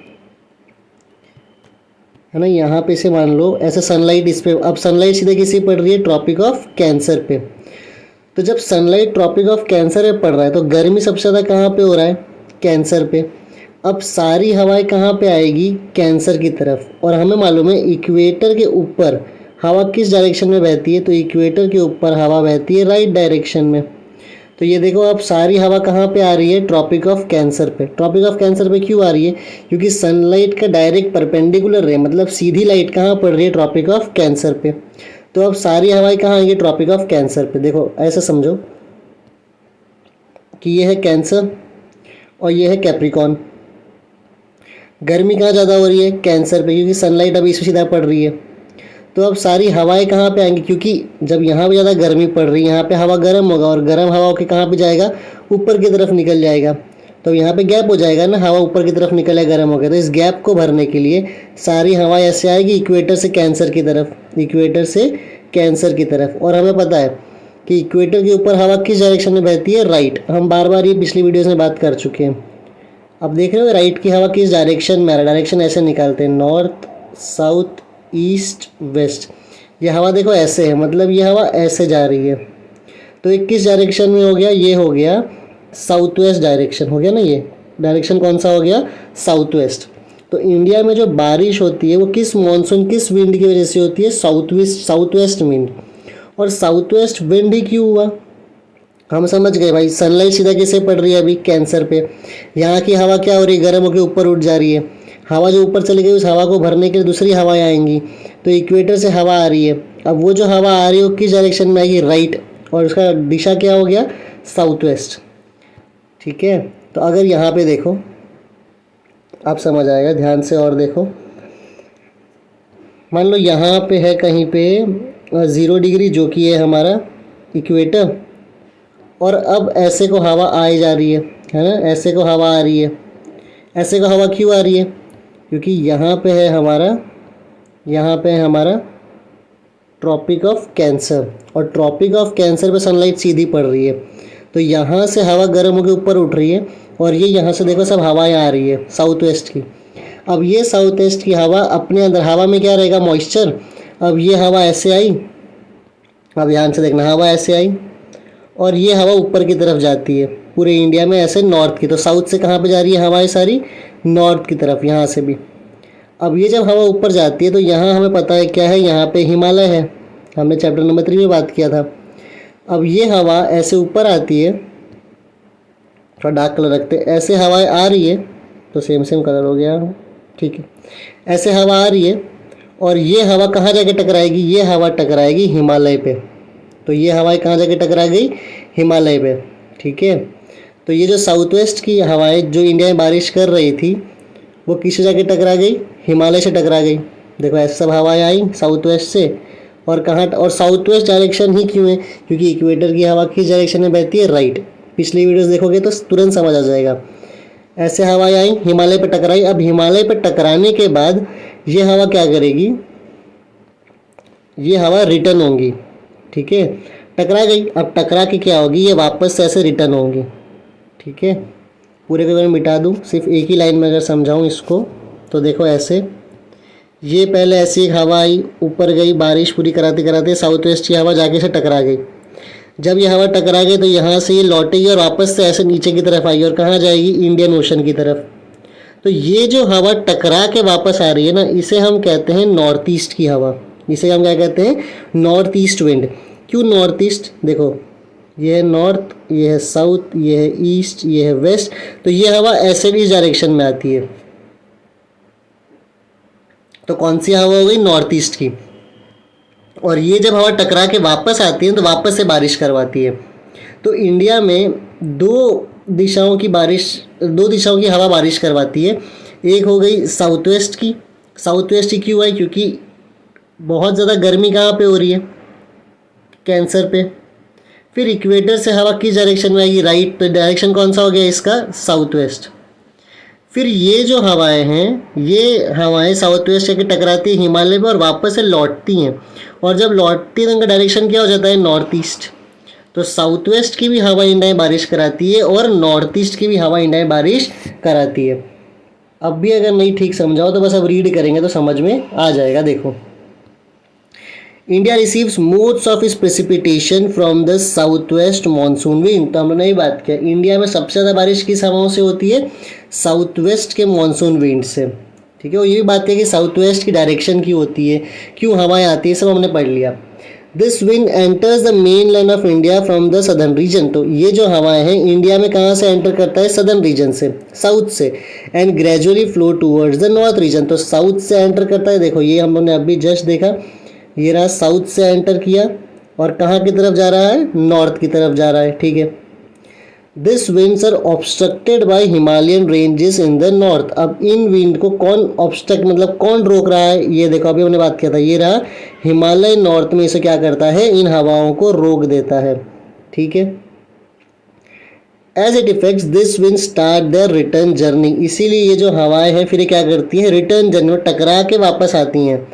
ना, यहाँ पे से मान लो ऐसा सनलाइट इस पे, अब सनलाइट सीधे किसी पड़ रही है? ट्रॉपिक ऑफ कैंसर पे। तो जब सनलाइट ट्रॉपिक ऑफ कैंसर पे पड़ रहा है तो गर्मी सबसे ज़्यादा कहाँ पे हो रहा है? कैंसर पे। अब सारी हवाएं कहाँ पे आएगी? कैंसर की तरफ। और हमें मालूम है इक्वेटर के ऊपर हवा किस डायरेक्शन में बहती है? तो इक्वेटर के ऊपर हवा बहती है राइट डायरेक्शन में। तो ये देखो अब सारी हवा कहाँ पे आ रही है? ट्रॉपिक ऑफ कैंसर पे। ट्रॉपिक ऑफ कैंसर पे क्यों आ रही है? क्योंकि सनलाइट का डायरेक्ट परपेंडिकुलर है, मतलब सीधी लाइट कहाँ पड़ रही है? ट्रॉपिक ऑफ कैंसर पे। तो अब सारी हवाएं कहाँ आएंगी? ट्रॉपिक ऑफ कैंसर पे। देखो ऐसा समझो कि ये है कैंसर और ये है कैप्रिकॉन। गर्मी कहाँ ज़्यादा हो रही है? कैंसर पे, क्योंकि सनलाइट अभी इस सीधा पड़ रही है। तो अब सारी हवाएं कहाँ पे आएंगी? क्योंकि जब यहाँ पे ज़्यादा गर्मी पड़ रही है, यहाँ पे हवा गर्म होगा और गर्म हवा के कहाँ पे जाएगा? ऊपर की तरफ निकल जाएगा। तो यहाँ पे गैप हो जाएगा ना, हवा ऊपर की तरफ निकले गर्म हो गया। तो इस गैप को भरने के लिए सारी हवा ऐसे आएगी इक्वेटर से कैंसर की तरफ, इक्वेटर से कैंसर की तरफ। और हमें पता है कि इक्वेटर के ऊपर हवा किस डायरेक्शन में बहती है, राइट। हम बार बार ये पिछली वीडियोस में बात कर चुके हैं। अब देख रहे हो राइट की हवा किस डायरेक्शन में आ रहा है, डायरेक्शन ऐसे निकालते हैं, नॉर्थ साउथ ईस्ट वेस्ट। ये हवा देखो ऐसे है, मतलब ये हवा ऐसे जा रही है, तो ये किस डायरेक्शन में हो गया, ये हो गया साउथ वेस्ट डायरेक्शन हो गया ना। ये डायरेक्शन कौन सा हो गया, साउथ वेस्ट। तो इंडिया में जो बारिश होती है वो किस मॉनसून किस विंड की वजह से होती है, साउथ वेस्ट विंड। और साउथ वेस्ट विंड ही क्यों हुआ, हम समझ गए भाई। सनलाइट सीधा किसे पड़ रही है, अभी कैंसर पे। यहाँ की हवा क्या हो रही है, गर्म होकर ऊपर उठ जा रही है। हवा जो ऊपर चली गई उस हवा को भरने के लिए दूसरी हवाएं आएंगी, तो इक्वेटर से हवा आ रही है। अब वो जो हवा आ रही है वो किस डायरेक्शन में आएगी, राइट, और उसका दिशा क्या हो गया, साउथ वेस्ट। ठीक है, तो अगर यहाँ पे देखो आप समझ आएगा, ध्यान से और देखो। मान लो यहाँ पे है कहीं पे 0 डिग्री जो कि है हमारा इक्वेटर, और अब ऐसे को हवा आए जा रही है ना, ऐसे को हवा आ रही है। ऐसे को हवा क्यों आ रही है, क्योंकि यहाँ पे है हमारा ट्रॉपिक ऑफ कैंसर, और ट्रॉपिक ऑफ कैंसर पे सनलाइट सीधी पड़ रही है, तो यहाँ से हवा गर्म होकर ऊपर उठ रही है, और ये यहाँ से देखो सब हवाएं आ रही है साउथ वेस्ट की। अब ये साउथ वेस्ट की हवा अपने अंदर, हवा में क्या रहेगा, मॉइस्चर। अब ये हवा ऐसे आई, अब ध्यान से देखना, हवा ऐसे आई और ये हवा ऊपर की तरफ जाती है पूरे इंडिया में ऐसे नॉर्थ की। तो साउथ से कहाँ पे जा रही है हवाएं सारी, नॉर्थ की तरफ, यहाँ से भी। अब ये जब हवा ऊपर जाती है तो यहाँ हमें पता है क्या है, यहाँ पे हिमालय है, हमने चैप्टर नंबर 3 में बात किया था। अब ये हवा ऐसे ऊपर आती है, थोड़ा डार्क कलर रखते हैं, ऐसे हवाएं आ रही है, तो सेम कलर हो गया, ठीक है। ऐसे हवा आ रही है और ये हवा कहाँ जाके टकराएगी, ये हवा टकराएगी हिमालय पे। तो ये हवाएं कहाँ जाके टकरा गई, हिमालय पे, ठीक है। तो ये जो साउथ वेस्ट की हवाएं जो इंडिया में बारिश कर रही थी वो किससे जाके टकरा गई, हिमालय से टकरा गई। देखो ऐसे सब हवाएं आई साउथ वेस्ट से, और कहाँ, और साउथ वेस्ट डायरेक्शन ही क्यों है, क्योंकि इक्वेटर की हवा किस डायरेक्शन में बहती है, राइट। पिछली वीडियोस देखोगे तो तुरंत समझ आ जाएगा। ऐसे हवाएं आई, हिमालय पे टकराई। अब हिमालय पे टकराने के बाद ये हवा क्या करेगी, ये हवा रिटर्न होंगी, ठीक है। टकरा गई, अब टकरा के क्या होगी, ये वापस से ऐसे रिटर्न होंगी, ठीक है। पूरे के बारे में मिटा दूँ, सिर्फ एक ही लाइन में अगर समझाऊँ इसको तो देखो ऐसे, ये पहले ऐसी एक हवा आई, ऊपर गई, बारिश पूरी कराते कराते साउथ वेस्ट की हवा जाके से टकरा गई। जब ये हवा टकरा गई तो यहाँ से ये लौटेगी और वापस से ऐसे नीचे की तरफ आएगी, और कहाँ जाएगी, इंडियन ओशन की तरफ। तो ये जो हवा टकरा के वापस आ रही है ना, इसे हम कहते हैं नॉर्थ ईस्ट की हवा। इसे हम क्या कहते हैं, नॉर्थ ईस्ट विंड। क्यों नॉर्थ ईस्ट, देखो ये है नॉर्थ, ये है साउथ, ये है ईस्ट, ये है वेस्ट, तो ये हवा ऐसे भी इस डायरेक्शन में आती है। तो कौन सी हवा हो गई, नॉर्थ ईस्ट की। और ये जब हवा टकरा के वापस आती है तो वापस से बारिश करवाती है। तो इंडिया में दो दिशाओं की हवा बारिश करवाती है। एक हो गई साउथ वेस्ट की। साउथ वेस्ट की क्यों आई, क्योंकि बहुत ज़्यादा गर्मी कहाँ पे हो रही है, कैंसर पे। फिर इक्वेटर से हवा किस डायरेक्शन में आएगी, राइट। तो डायरेक्शन कौन सा हो गया इसका, साउथ वेस्ट। फिर ये जो हवाएं हैं, ये हवाएं साउथ वेस्ट जाके टकराती है हिमालय में और वापस से लौटती हैं, और जब लौटती है तो उनका डायरेक्शन क्या हो जाता है, नॉर्थ ईस्ट। तो साउथ वेस्ट की भी हवा इंडिया में बारिश कराती है और नॉर्थ ईस्ट की भी हवा इंडिया में बारिश कराती है। अब भी अगर नहीं ठीक समझाओ तो बस अब रीड करेंगे तो समझ में आ जाएगा। देखो, इंडिया रिसीव्स मोस्ट ऑफ इस precipitation from the south west monsoon wind. तो हम लोगों ने बात किया, इंडिया में सबसे ज़्यादा बारिश किस हवाओं से होती है, साउथ वेस्ट के मानसून विंड से, ठीक है। और ये भी बात है कि साउथ वेस्ट की डायरेक्शन की होती है, क्यों हवाएं आती है, सब हमने पढ़ लिया। This wind enters the main land of India from the southern reason. तो ये जो हवाएं हैं इंडिया में कहाँ से एंटर करता है, सदर्न रीजन से, साउथ से, and gradually flow towards the north region. तो साउथ से एंटर करता है, देखो ये हम लोगों ने अभी जस्ट देखा, ये रहा साउथ से एंटर किया और कहाँ की तरफ जा रहा है, नॉर्थ की तरफ जा रहा है, ठीक है। This winds are obstructed by Himalayan ranges in the north. अब इन विंड को कौन ऑब्स्ट्रक्ट, मतलब कौन रोक रहा है, ये देखो अभी हमने बात किया था, ये रहा हिमालय नॉर्थ में इसे क्या करता है, इन हवाओं को रोक देता है, ठीक है। As it effects this wind start their return journey. इसीलिए ये जो हवाएं हैं फिर क्या करती हैं, रिटर्न जर्नी में टकरा के वापस आती हैं।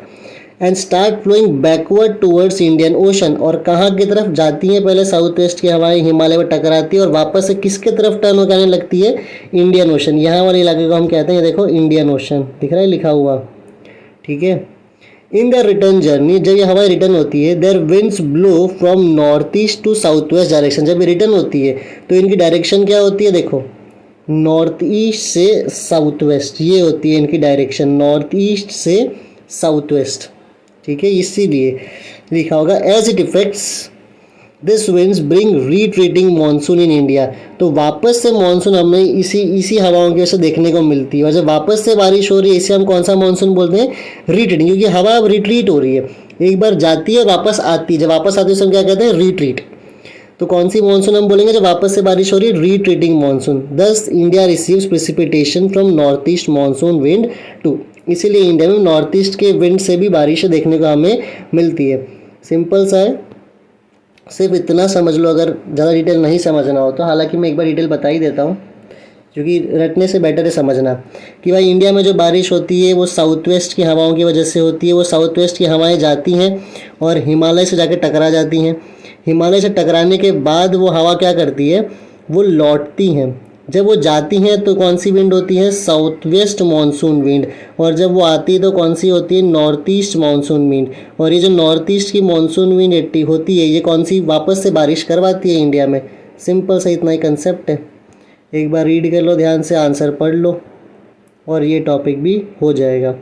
And start flowing backward towards Indian ocean, और कहाँ की तरफ जाती हैं, पहले साउथ वेस्ट की हवाएं हिमालय में टकराती है और वापस से किसके तरफ टर्न होकर आने लगती है, इंडियन ओशन। यहाँ वाले इलाके को हम कहते हैं, देखो इंडियन ओशन दिख रहा है लिखा हुआ, ठीक है। इन द रिटर्न जर्नी, जब ये हवाएं रिटर्न होती है, their winds blow from north east to south west direction. जब ये रिटर्न होती है तो इनकी डायरेक्शन क्या होती है, देखो नॉर्थ ईस्ट से साउथ वेस्ट, ये होती है इनकी डायरेक्शन, नॉर्थ ईस्ट से साउथ वेस्ट, ठीक है। इसीलिए लिखा होगा as it effects this winds bring retreating monsoon in India. तो वापस से मानसून हमें इसी हवाओं की वजह से देखने को मिलती है, और जब वापस से बारिश हो रही है इसे हम कौन सा मानसून बोलते हैं, रीट्रीटिंग, क्योंकि हवा अब रिट्रीट हो रही है, एक बार जाती है वापस आती है, जब वापस आती है उसे हम क्या कहते हैं, रीट्रीट। तो कौन सी मानसून हम बोलेंगे जब वापस से बारिश हो रही है, retreating monsoon. Thus India receives precipitation from north east monsoon wind too, इसीलिए इंडिया में नॉर्थ ईस्ट के विंड से भी बारिश देखने को हमें मिलती है। सिंपल सा है, सिर्फ इतना समझ लो, अगर ज़्यादा डिटेल नहीं समझना हो तो। हालांकि मैं एक बार डिटेल बता ही देता हूँ, क्योंकि रटने से बेटर है समझना कि भाई इंडिया में जो बारिश होती है वो साउथ वेस्ट की हवाओं की वजह से होती है। वो साउथ वेस्ट की हवाएं जाती हैं और हिमालय से जाकर टकरा जाती हैं। हिमालय से टकराने के बाद वो हवा क्या करती है, वो लौटती हैं। जब वो जाती हैं तो कौन सी विंड होती है, साउथ वेस्ट मानसून विंड, और जब वो आती है तो कौन सी होती है, नॉर्थ ईस्ट मानसून विंड। और ये जो नॉर्थ ईस्ट की मानसून विंड होती है, ये कौन सी वापस से बारिश करवाती है इंडिया में। सिंपल सा इतना ही कंसेप्ट है, एक बार रीड कर लो ध्यान से, आंसर पढ़ लो और ये टॉपिक भी हो जाएगा।